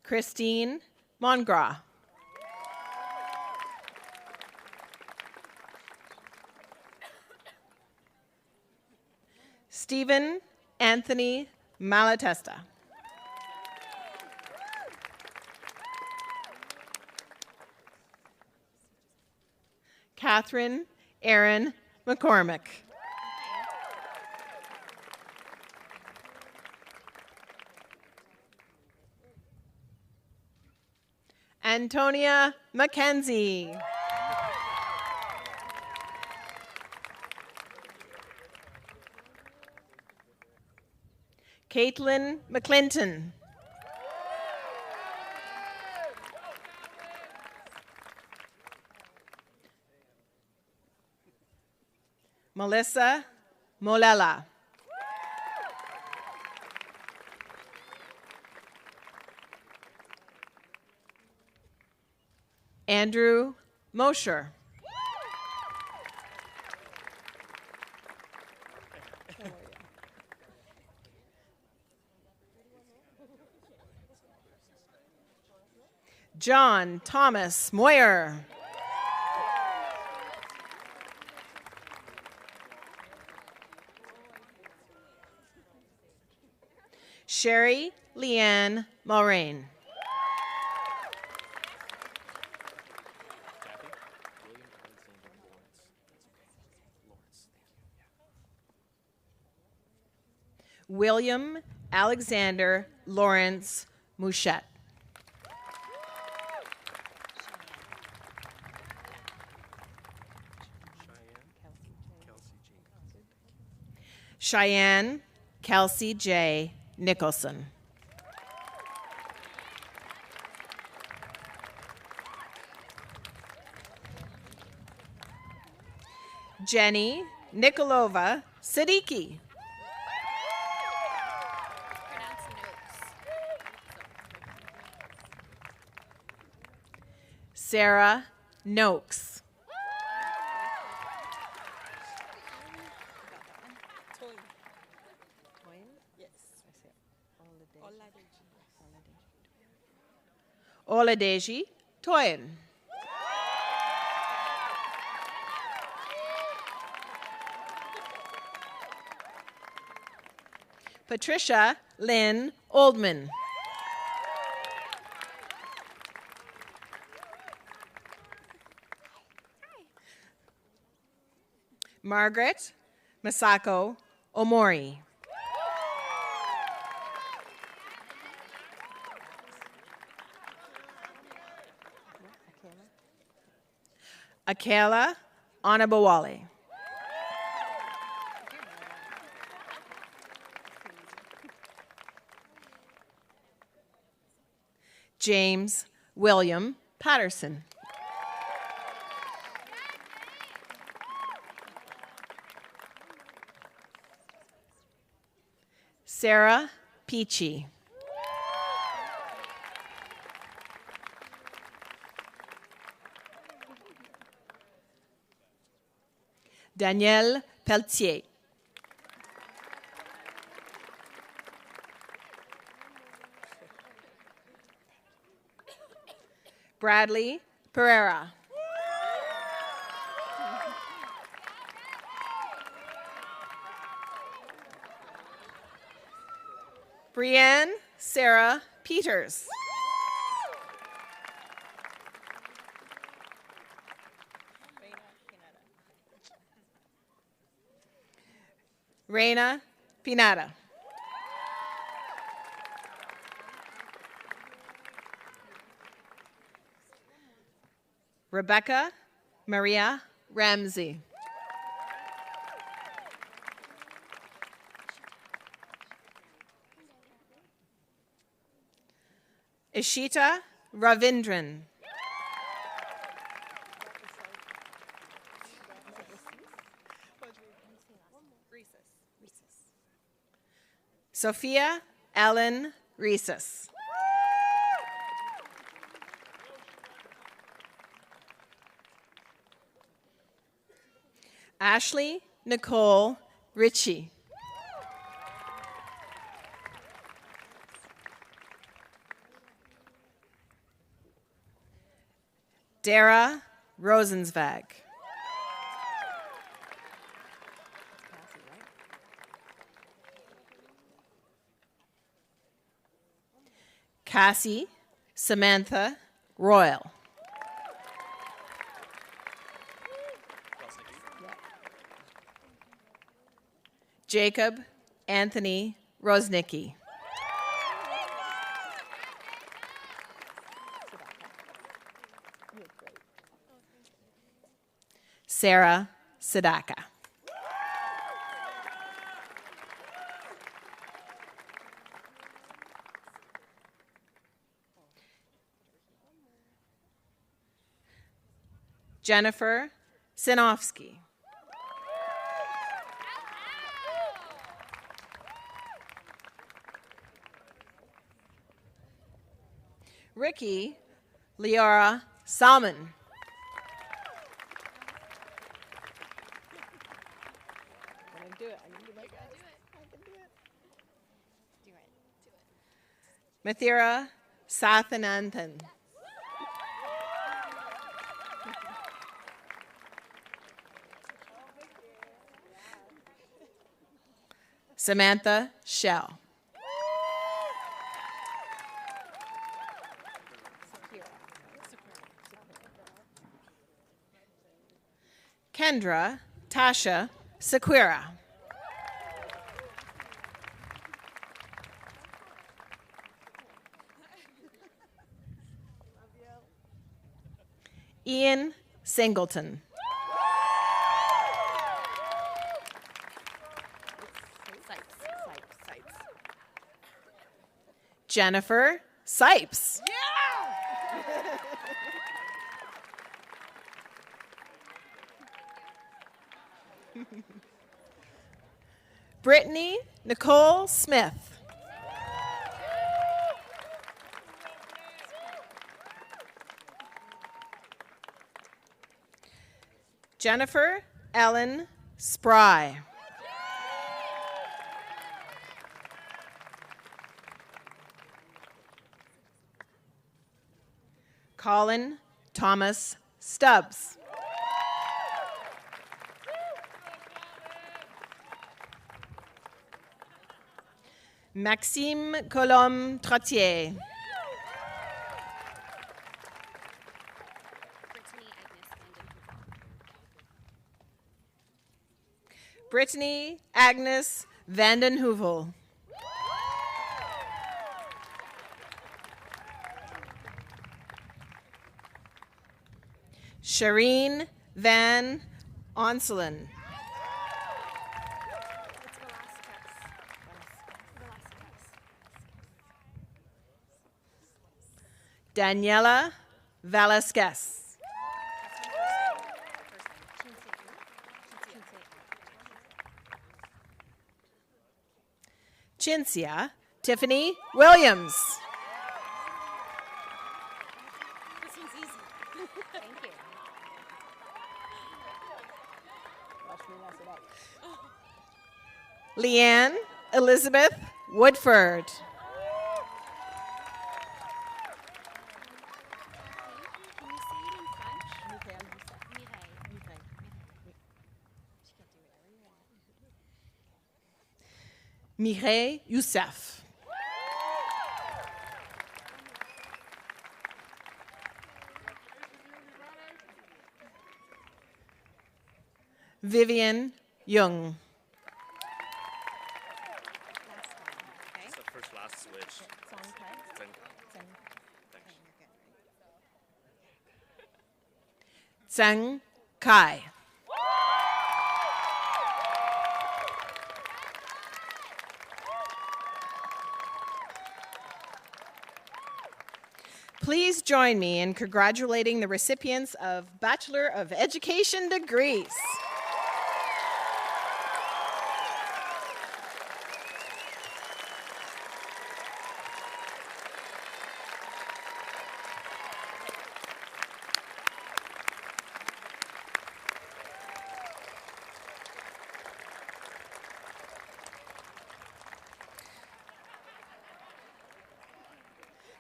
Christine Mongraw. Stephen Anthony Malatesta. Catherine Erin McCormick. Antonia Mackenzie. Caitlin McClinton. Melissa Molela. Andrew Mosher. John Thomas Moyer. Sherry Leanne Mulrain. William Alexander Lawrence Mouchette. Cheyenne Kelsey J. Nicholson. Jenny Nikolova Siddiqui. Sarah Noakes. Oladeji Toyin. Patricia Lynn Oldman. Margaret Masako Omori. Akela Onabawale. James William Patterson. Sarah Peachy. Danielle Pelletier. Bradley Pereira. Brienne Sarah Peters. Reina Pinata. Rebecca Maria Ramsey. Ishita Ravindran. Sophia Ellen Rhesus. Ashley Nicole Ritchie. Dara Rosenzweig. Cassie Samantha Royal. Jacob Anthony Rosnicki. Sarah Sadaka. Jennifer Sinofsky. Ricky Leora Salmon. Mathira Sathananthan. Samantha Shell. Kendra Tasha Sequira. Ian Singleton. Jennifer Sipes. Brittany Nicole Smith. Jennifer Ellen Spry. Colin Thomas Stubbs. Maxime Colombe Trottier. Brittany Agnes Vanden Heuvel. Shireen Van Onselen. Daniela Velasquez. Chinsia Tiffany Williams. This one's easy. Thank you. Watch me mess it up. Leanne Elizabeth Woodford. Can you say it in French? Mireille. She can do whatever you want. Mireille Youssef. Vivian Young. It's the first last switch. Tseng Kai. Please join me in congratulating the recipients of Bachelor of Education degrees.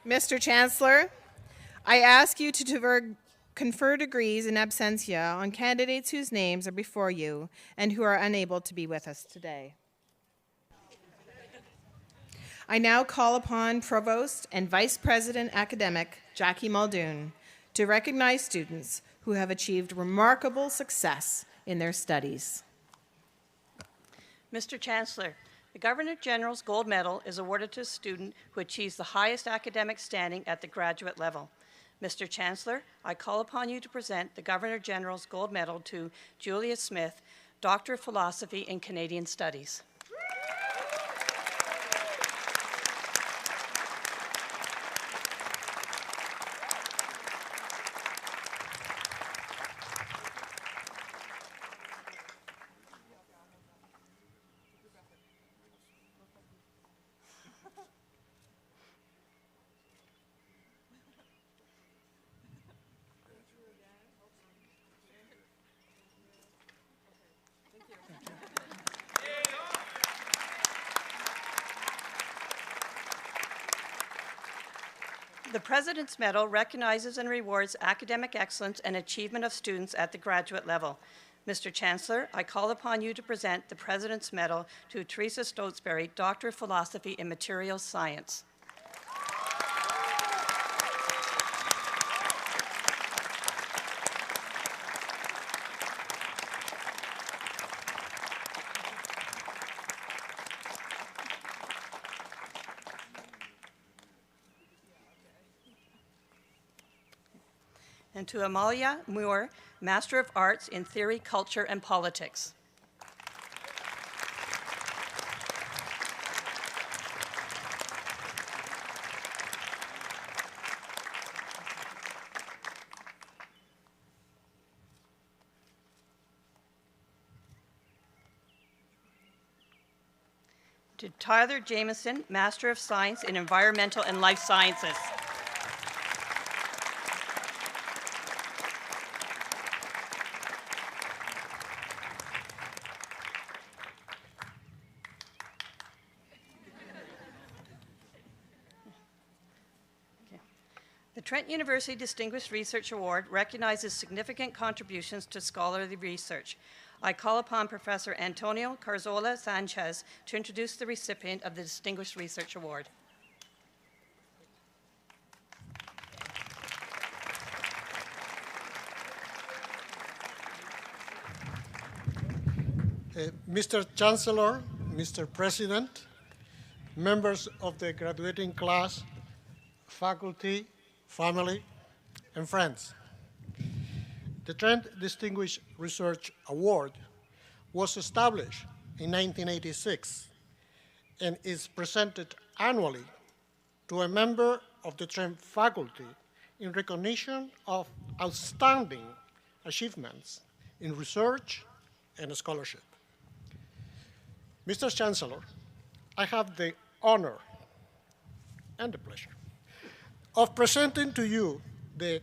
Mr. Chancellor, I ask you to confer degrees in absentia on candidates whose names are before you and who are unable to be with us today. I now call upon Provost and Vice President Academic Jackie Muldoon to recognize students who have achieved remarkable success in their studies. Mr. Chancellor, the Governor-General's Gold Medal is awarded to a student who achieves the highest academic standing at the graduate level. Mr. Chancellor, I call upon you to present the Governor-General's Gold Medal to Julia Smith, Doctor of Philosophy in Canadian Studies. The President's Medal recognizes and rewards academic excellence and achievement of students at the graduate level. Mr. Chancellor, I call upon you to present the President's Medal to Teresa Stotesbury, Doctor of Philosophy in Materials Science. and to Amalia Moore, Master of Arts in Theory, Culture, and Politics. To Tyler Jameson, Master of Science in Environmental and Life Sciences. The Trent University Distinguished Research Award recognizes significant contributions to scholarly research. I call upon Professor Antonio Carzola Sanchez to introduce the recipient of the Distinguished Research Award. Mr. Chancellor, Mr. President, members of the graduating class, faculty, family, and friends. The Trent Distinguished Research Award was established in 1986 and is presented annually to a member of the Trent faculty in recognition of outstanding achievements in research and scholarship. Mr. Chancellor, I have the honor and the pleasure of presenting to you the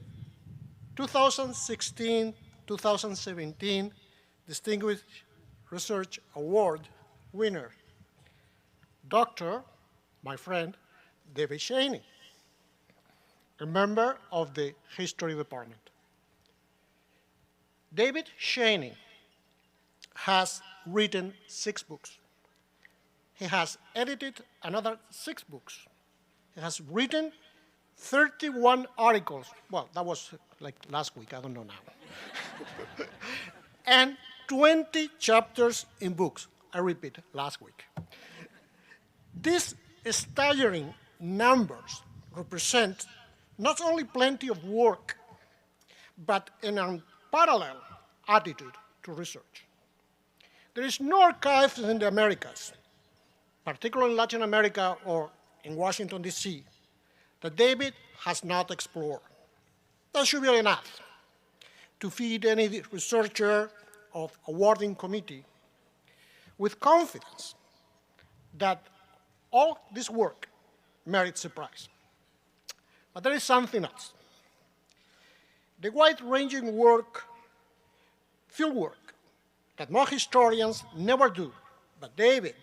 2016-2017 Distinguished Research Award winner, Dr., my friend, David Shaney, a member of the History Department. David Shaney has written 6 books. He has edited another 6 books. He has written 31 articles. Well, that was like last week, I don't know now. And 20 chapters in books. I repeat, last week. These staggering numbers represent not only plenty of work, but an unparalleled attitude to research. There is no archive in the Americas, particularly in Latin America or in Washington, D.C., that David has not explored. That should be enough to feed any researcher of awarding committee with confidence that all this work merits a prize. But there is something else. The wide-ranging work, field work, that most historians never do, but David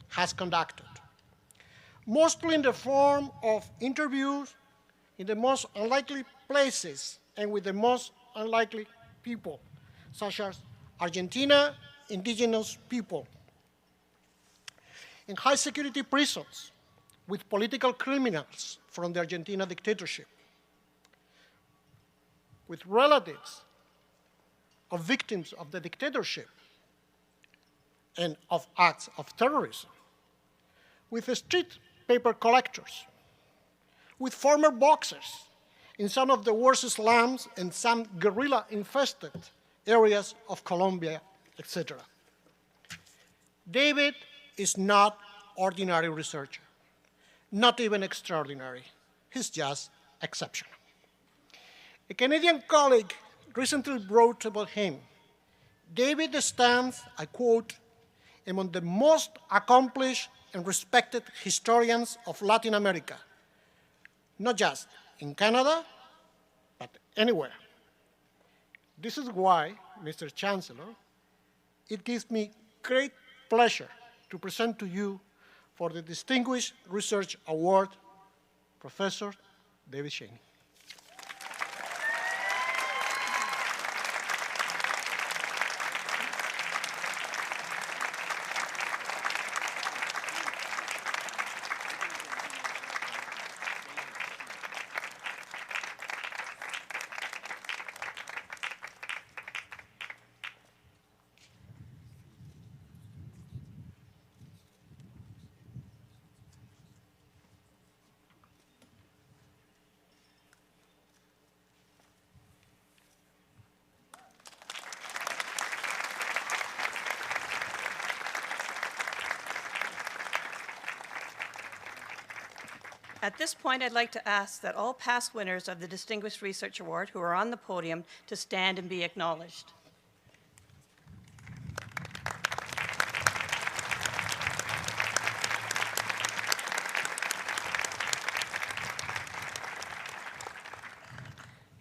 has conducted, mostly in the form of interviews in the most unlikely places and with the most unlikely people, such as Argentina indigenous people, in high-security prisons with political criminals from the Argentina dictatorship, with relatives of victims of the dictatorship and of acts of terrorism, with street paper collectors, with former boxers in some of the worst slums and some guerrilla-infested areas of Colombia, etc. David is not ordinary researcher, not even extraordinary. He's just exceptional. A Canadian colleague recently wrote about him. David stands, I quote, among the most accomplished and respected historians of Latin America, not just in Canada, but anywhere. This is why, Mr. Chancellor, it gives me great pleasure to present to you for the Distinguished Research Award, Professor David Shaney. At this point, I'd like to ask that all past winners of the Distinguished Research Award who are on the podium to stand and be acknowledged.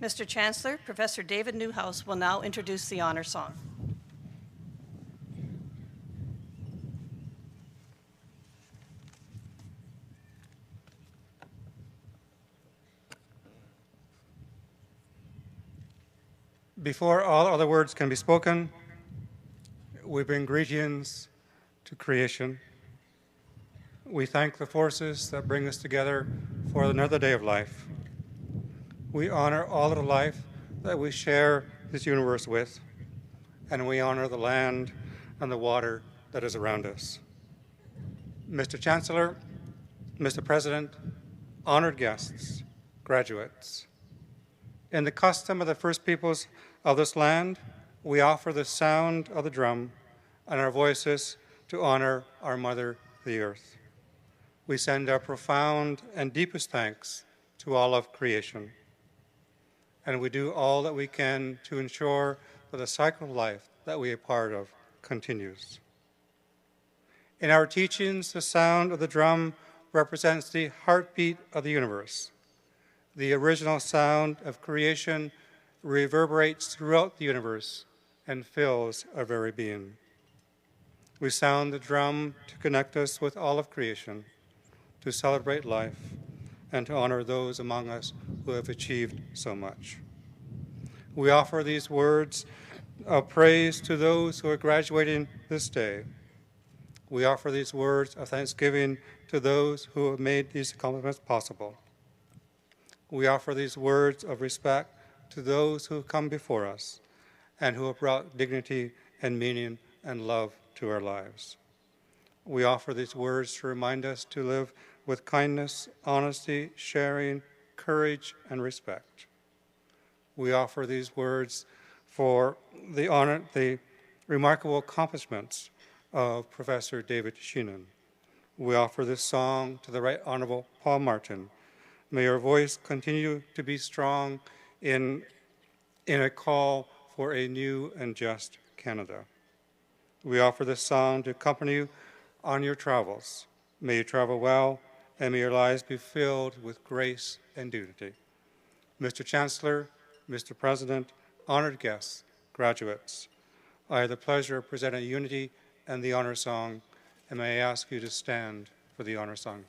Mr. Chancellor, Professor David Newhouse will now introduce the honor song. Before all other words can be spoken, we bring greetings to creation. We thank the forces that bring us together for another day of life. We honor all of the life that we share this universe with, and we honor the land and the water that is around us. Mr. Chancellor, Mr. President, honored guests, graduates, in the custom of the first peoples of this land, we offer the sound of the drum and our voices to honor our mother, the earth. We send our profound and deepest thanks to all of creation. And we do all that we can to ensure that the cycle of life that we are part of continues. In our teachings, the sound of the drum represents the heartbeat of the universe. The original sound of creation reverberates throughout the universe and fills our very being. We sound the drum to connect us with all of creation, to celebrate life, and to honor those among us who have achieved so much. We offer these words of praise to those who are graduating this day. We offer these words of thanksgiving to those who have made these accomplishments possible. We offer these words of respect to those who have come before us and who have brought dignity and meaning and love to our lives. We offer these words to remind us to live with kindness, honesty, sharing, courage, and respect. We offer these words for the remarkable accomplishments of Professor David Sheenan. We offer this song to the Right Honorable Paul Martin. May your voice continue to be strong in a call for a new and just Canada. We offer this song to accompany you on your travels. May you travel well, and may your lives be filled with grace and dignity. Mr. Chancellor, Mr. President, honored guests, graduates, I have the pleasure of presenting Unity and the honor song, and may I ask you to stand for the honor song.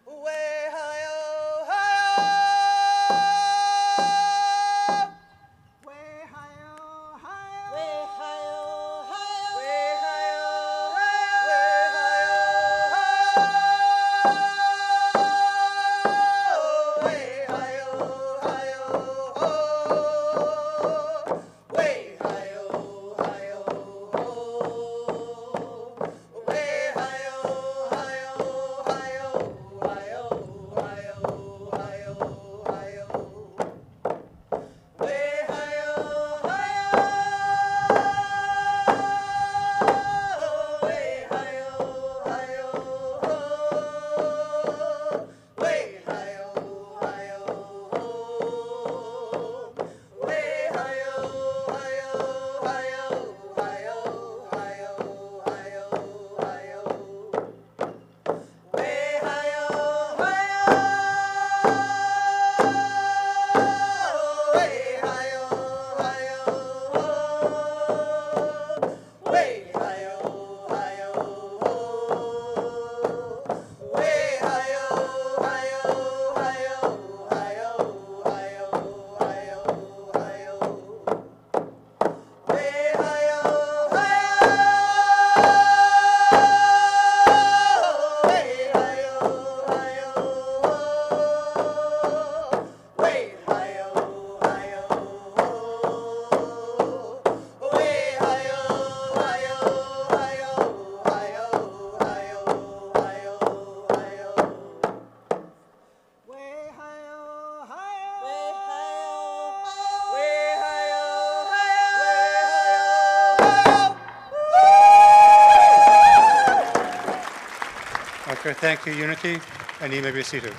Way Speaker, thank you, Unity, and you may be seated.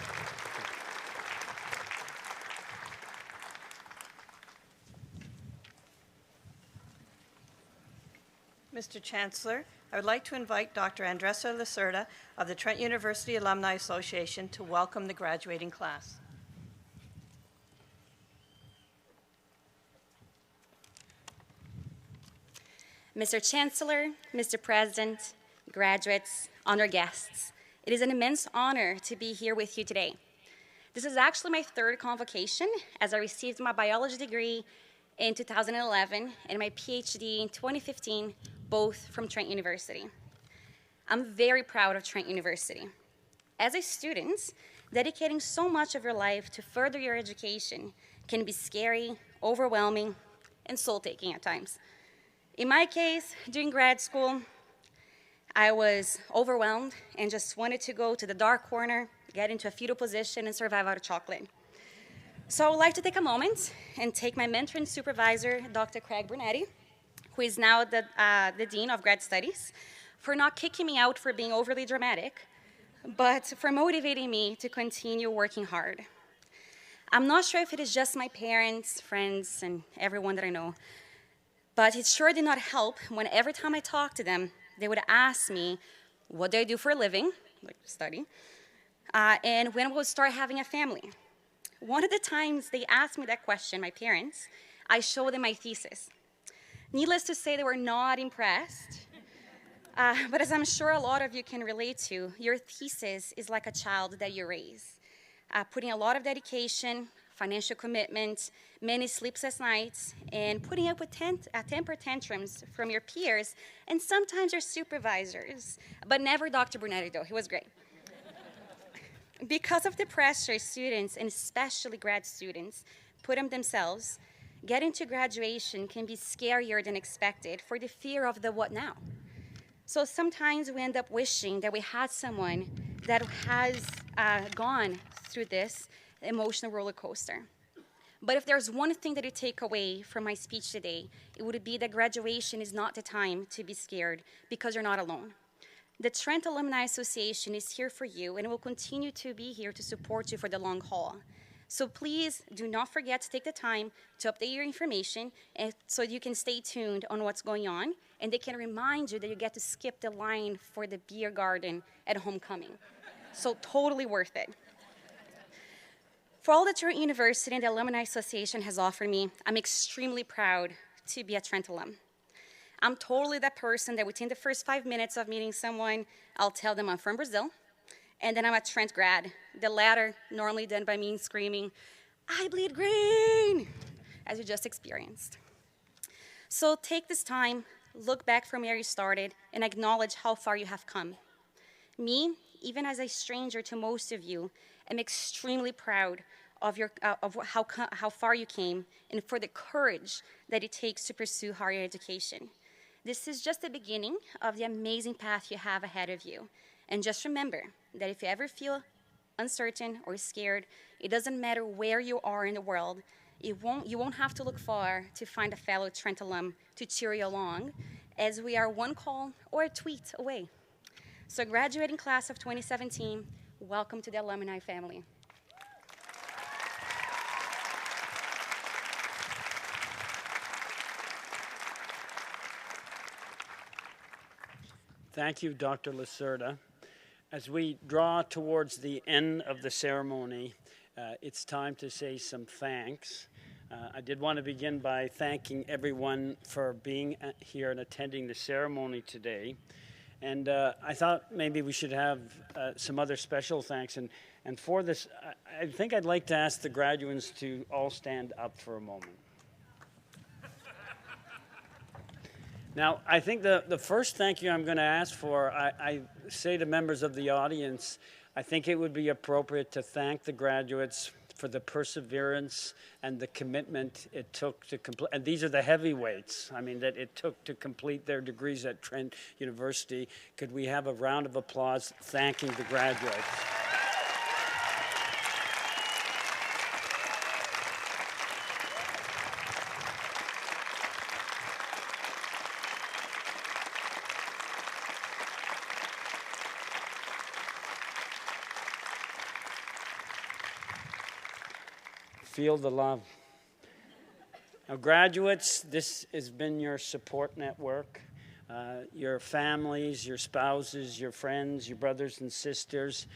Mr. Chancellor, I would like to invite Dr. Andressa Lacerda of the Trent University Alumni Association to welcome the graduating class. Mr. Chancellor, Mr. President, graduates, honored guests, it is an immense honor to be here with you today. This is actually my third convocation, as I received my biology degree in 2011 and my PhD in 2015, both from Trent University. I'm very proud of Trent University. As a student, dedicating so much of your life to further your education can be scary, overwhelming, and soul-taking at times. In my case, during grad school, I was overwhelmed and just wanted to go to the dark corner, get into a fetal position, and survive out of chocolate. So I would like to take a moment and thank my mentor and supervisor, Dr. Craig Brunetti, who is now the Dean of Grad Studies, for not kicking me out for being overly dramatic, but for motivating me to continue working hard. I'm not sure if it is just my parents, friends, and everyone that I know, but it sure did not help when every time I talked to them, they would ask me, what do I do for a living, like study, and when we'll start having a family. One of the times they asked me that question, my parents, I showed them my thesis. Needless to say, they were not impressed. But as I'm sure a lot of you can relate to, your thesis is like a child that you raise, putting a lot of dedication, financial commitment, many sleepless nights, and putting up with temper tantrums from your peers and sometimes your supervisors, but never Dr. Brunetti, though. He was great. Because of the pressure students, and especially grad students, put on themselves, getting to graduation can be scarier than expected for the fear of the what now. So sometimes we end up wishing that we had someone that has gone through this emotional roller coaster. But if there's one thing that you take away from my speech today, it would be that graduation is not the time to be scared because you're not alone. The Trent Alumni Association is here for you and will continue to be here to support you for the long haul. So please do not forget to take the time to update your information so you can stay tuned on what's going on, and they can remind you that you get to skip the line for the beer garden at homecoming. So totally worth it. For all that Trent University and the Alumni Association has offered me, I'm extremely proud to be a Trent alum. I'm totally that person that within the first 5 minutes of meeting someone, I'll tell them I'm from Brazil, and then I'm a Trent grad. The latter normally done by me screaming, "I bleed green," as you just experienced. So take this time, look back from where you started, and acknowledge how far you have come. Me, even as a stranger to most of you, am extremely proud of how far you came and for the courage that it takes to pursue higher education. This is just the beginning of the amazing path you have ahead of you. And just remember that if you ever feel uncertain or scared, it doesn't matter where you are in the world. You won't have to look far to find a fellow Trent alum to cheer you along, as we are one call or a tweet away. So graduating class of 2017, welcome to the alumni family. Thank you, Dr. Lacerda. As we draw towards the end of the ceremony, it's time to say some thanks. I did want to begin by thanking everyone for being here and attending the ceremony today. And I thought maybe we should have some other special thanks. And for this, I think I'd like to ask the graduates to all stand up for a moment. Now, I think the first thank you I'm going to ask for, I say to members of the audience, I think it would be appropriate to thank the graduates for the perseverance and the commitment it took to complete, and these are the heavyweights, that it took to complete their degrees at Trent University. Could we have a round of applause thanking the graduates? Feel the love. Now, graduates, this has been your support network. Your families, your spouses, your friends, your brothers and sisters.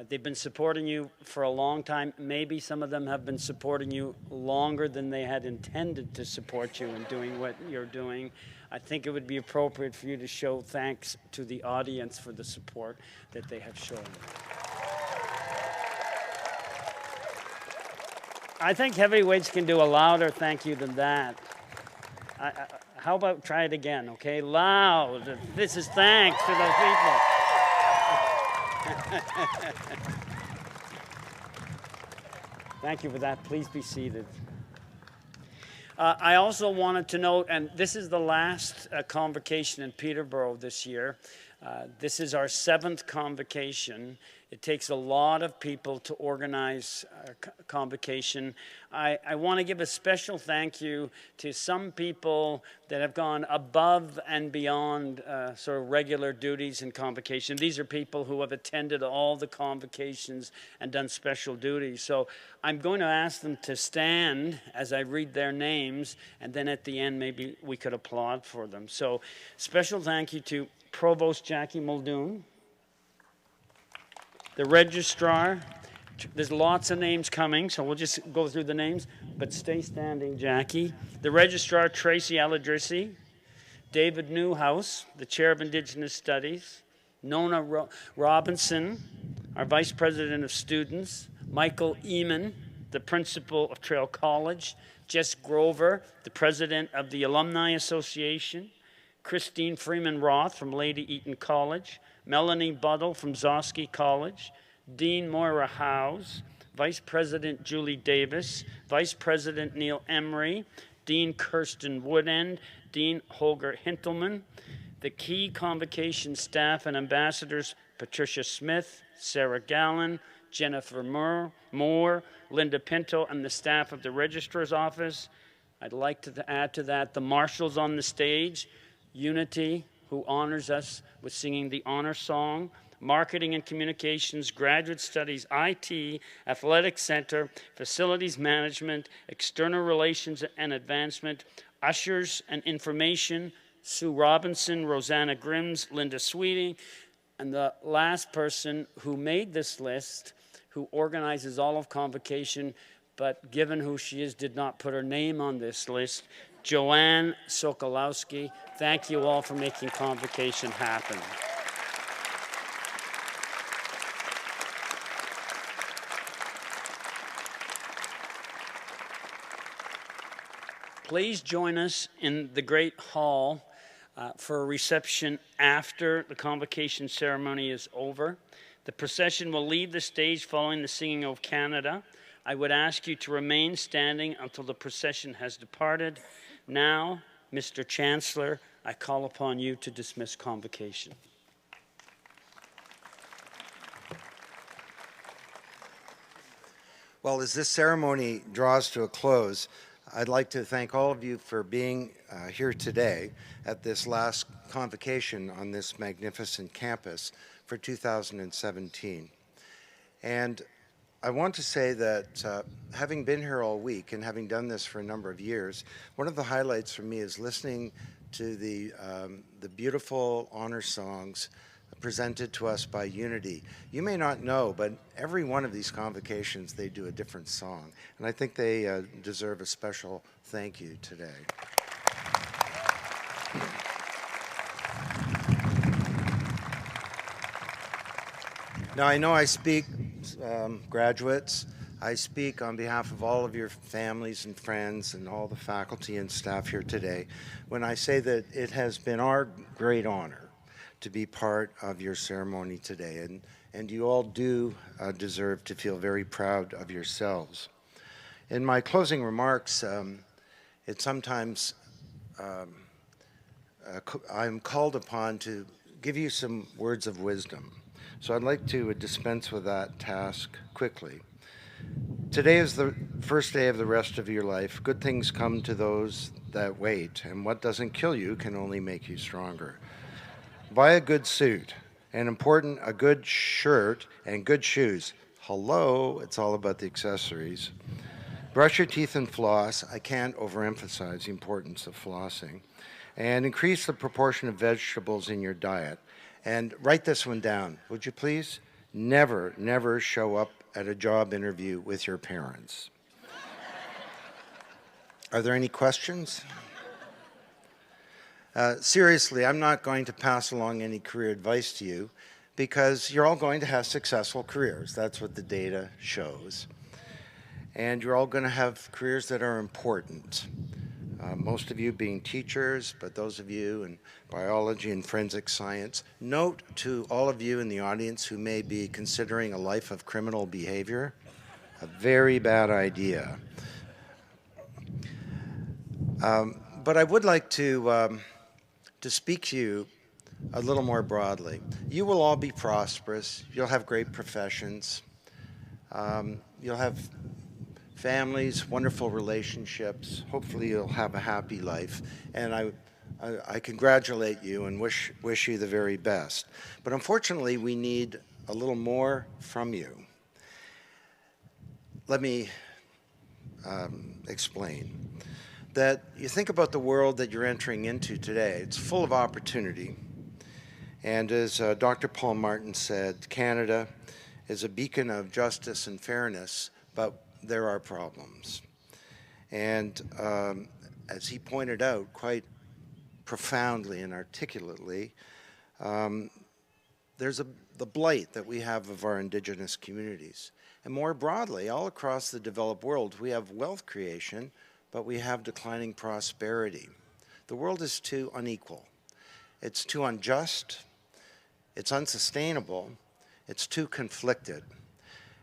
They've been supporting you for a long time. Maybe some of them have been supporting you longer than they had intended to support you in doing what you're doing. I think it would be appropriate for you to show thanks to the audience for the support that they have shown. I think heavyweights can do a louder thank you than that. How about try it again, okay? Loud. This is thanks to those people. Thank you for that. Please be seated. I also wanted to note, and this is the last convocation in Peterborough this year. This is our 7th convocation. It takes a lot of people to organize a convocation. I want to give a special thank you to some people that have gone above and beyond sort of regular duties in convocation. These are people who have attended all the convocations and done special duties. So I'm going to ask them to stand as I read their names, and then at the end maybe we could applaud for them. So special thank you to Provost Jackie Muldoon, the registrar. There's lots of names coming, so we'll just go through the names, but stay standing, Jackie. The registrar, Tracy Aladrissi. David Newhouse, the chair of Indigenous Studies. Nona Robinson, our vice president of students. Michael Eamon, the principal of Trail College. Jess Grover, the president of the Alumni Association. Christine Freeman Roth from Lady Eaton College. Melanie Buddle from Zosky College. Dean Moira Howes. Vice President Julie Davis. Vice President Neil Emery. Dean Kirsten Woodend. Dean Holger Hintelman. The key convocation staff and ambassadors Patricia Smith, Sarah Gallen, Jennifer Moore, Linda Pinto, and the staff of the Registrar's Office. I'd like to add to that the marshals on the stage, Unity, who honors us with singing the honor song, Marketing and Communications, Graduate Studies, IT, Athletic Center, Facilities Management, External Relations and Advancement, Ushers and Information, Sue Robinson, Rosanna Grims, Linda Sweeting, and the last person who made this list, who organizes all of Convocation, but given who she is, did not put her name on this list, Joanne Sokolowski. Thank you all for making Convocation happen. Please join us in the Great Hall for a reception after the Convocation ceremony is over. The procession will leave the stage following the singing of Canada. I would ask you to remain standing until the procession has departed. Now, Mr. Chancellor, I call upon you to dismiss Convocation. Well, as this ceremony draws to a close, I'd like to thank all of you for being here today at this last convocation on this magnificent campus for 2017. And I want to say that having been here all week and having done this for a number of years, one of the highlights for me is listening to the beautiful honor songs presented to us by Unity. You may not know, but every one of these convocations, they do a different song. And I think they deserve a special thank you today. Now, I know I speak, graduates, I speak on behalf of all of your families and friends and all the faculty and staff here today when I say that it has been our great honor to be part of your ceremony today. And you all do deserve to feel very proud of yourselves. In my closing remarks, sometimes I'm called upon to give you some words of wisdom. So I'd like to dispense with that task quickly. Today is the first day of the rest of your life. Good things come to those that wait, and what doesn't kill you can only make you stronger. Buy a good suit, and important, a good shirt and good shoes. Hello, it's all about the accessories. Brush your teeth and floss. I can't overemphasize the importance of flossing. And increase the proportion of vegetables in your diet. And write this one down, would you please? Never, never show up at a job interview with your parents. Are there any questions? Seriously, I'm not going to pass along any career advice to you because you're all going to have successful careers. That's what the data shows. And you're all going to have careers that are important. Most of you being teachers, but those of you in biology and forensic science. Note to all of you in the audience who may be considering a life of criminal behavior, a very bad idea. But I would like to speak to you a little more broadly. You will all be prosperous. You'll have great professions. You'll have families, wonderful relationships. Hopefully you'll have a happy life. And I congratulate you and wish you the very best. But unfortunately, we need a little more from you. Let me explain. That you think about the world that you're entering into today. It's full of opportunity. And as Dr. Paul Martin said, Canada is a beacon of justice and fairness, but there are problems. And as he pointed out quite profoundly and articulately, there's the blight that we have of our Indigenous communities. And more broadly, all across the developed world, we have wealth creation, but we have declining prosperity. The world is too unequal. It's too unjust. It's unsustainable. It's too conflicted.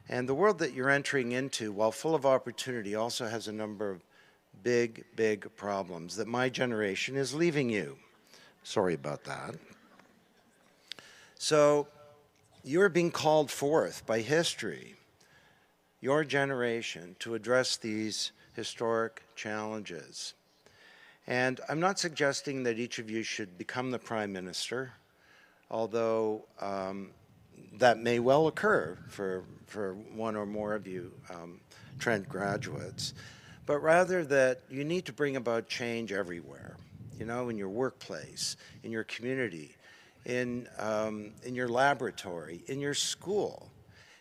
And the world that you're entering into, while full of opportunity, also has a number of big, big problems that my generation is leaving you. Sorry about that. So you're being called forth by history, your generation, to address these historic challenges. And I'm not suggesting that each of you should become the Prime Minister, although that may well occur for one or more of you Trent graduates, but rather that you need to bring about change everywhere, you know, in your workplace, in your community, in your laboratory, in your school.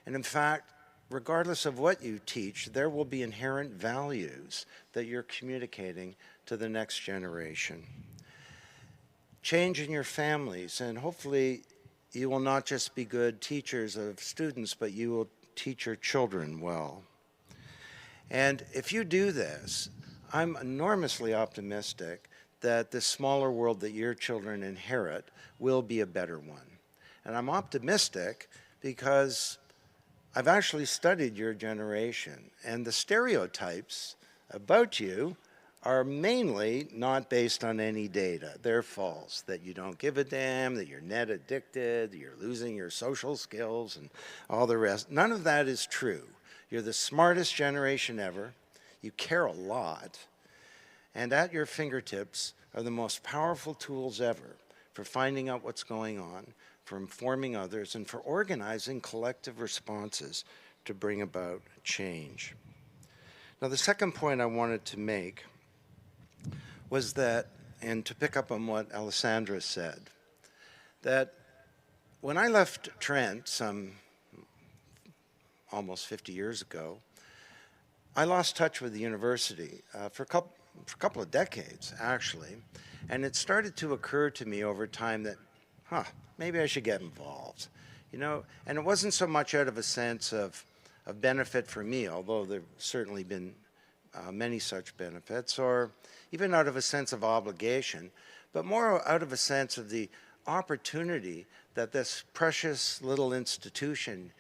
And in fact, regardless of what you teach, there will be inherent values that you're communicating to the next generation. Change in your families, and hopefully you will not just be good teachers of students, but you will teach your children well. And if you do this, I'm enormously optimistic that the smaller world that your children inherit will be a better one. And I'm optimistic because I've actually studied your generation, and the stereotypes about you are mainly not based on any data. They're false, that you don't give a damn, that you're net addicted, that you're losing your social skills, and all the rest. None of that is true. You're the smartest generation ever. You care a lot. And at your fingertips are the most powerful tools ever for finding out what's going on, for informing others, and for organizing collective responses to bring about change. Now, the second point I wanted to make was that, and to pick up on what Alessandra said, that when I left Trent some almost 50 years ago, I lost touch with the university for a couple of decades, actually, and it started to occur to me over time that, maybe I should get involved, you know, and it wasn't so much out of a sense of benefit for me, although there've certainly been many such benefits, or even out of a sense of obligation, but more out of a sense of the opportunity that this precious little institution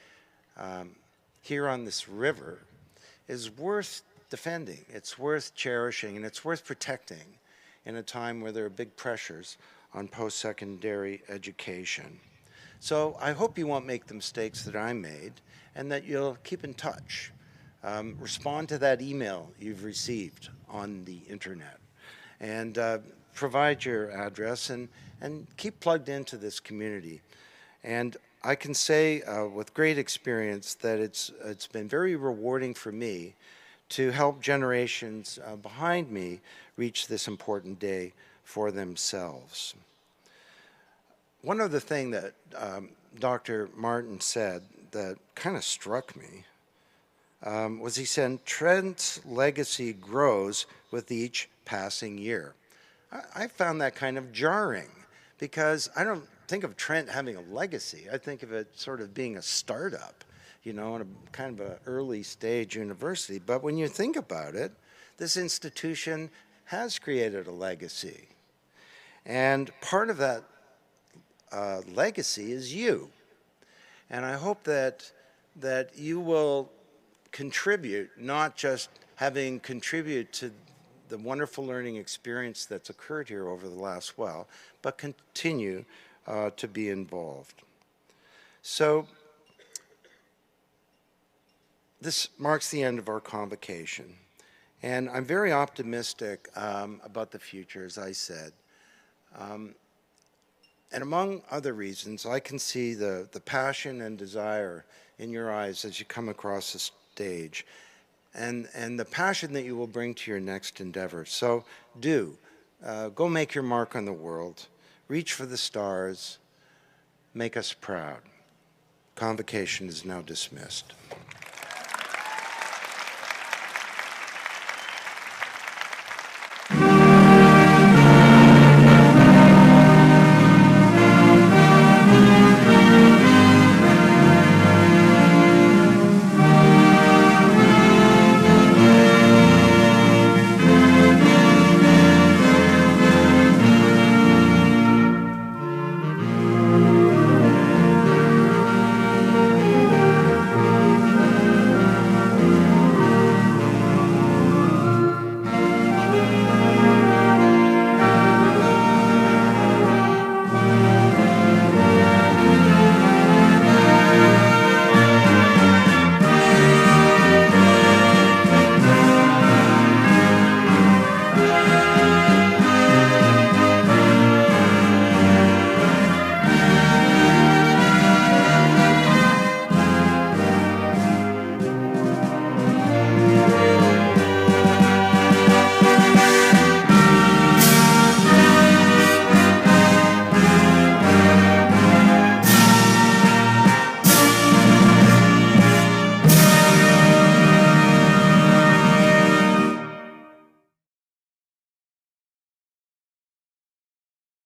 here on this river is worth defending, it's worth cherishing, and it's worth protecting in a time where there are big pressures on post-secondary education. So I hope you won't make the mistakes that I made, and that you'll keep in touch. Respond to that email you've received on the internet, and provide your address, and keep plugged into this community. And I can say with great experience that it's been very rewarding for me to help generations behind me reach this important day for themselves. One other thing that Dr. Martin said that kind of struck me was he said, Trent's legacy grows with each passing year. I found that kind of jarring because I don't think of Trent having a legacy. I think of it sort of being a startup, you know, in a kind of an early stage university. But when you think about it, this institution has created a legacy. And part of that legacy is you. And I hope that you will contribute, not just having contributed to the wonderful learning experience that's occurred here over the last while, but continue to be involved. So this marks the end of our convocation. And I'm very optimistic about the future, as I said. And among other reasons, I can see the passion and desire in your eyes as you come across the stage, and the passion that you will bring to your next endeavor. So go make your mark on the world, reach for the stars, make us proud. Convocation is now dismissed.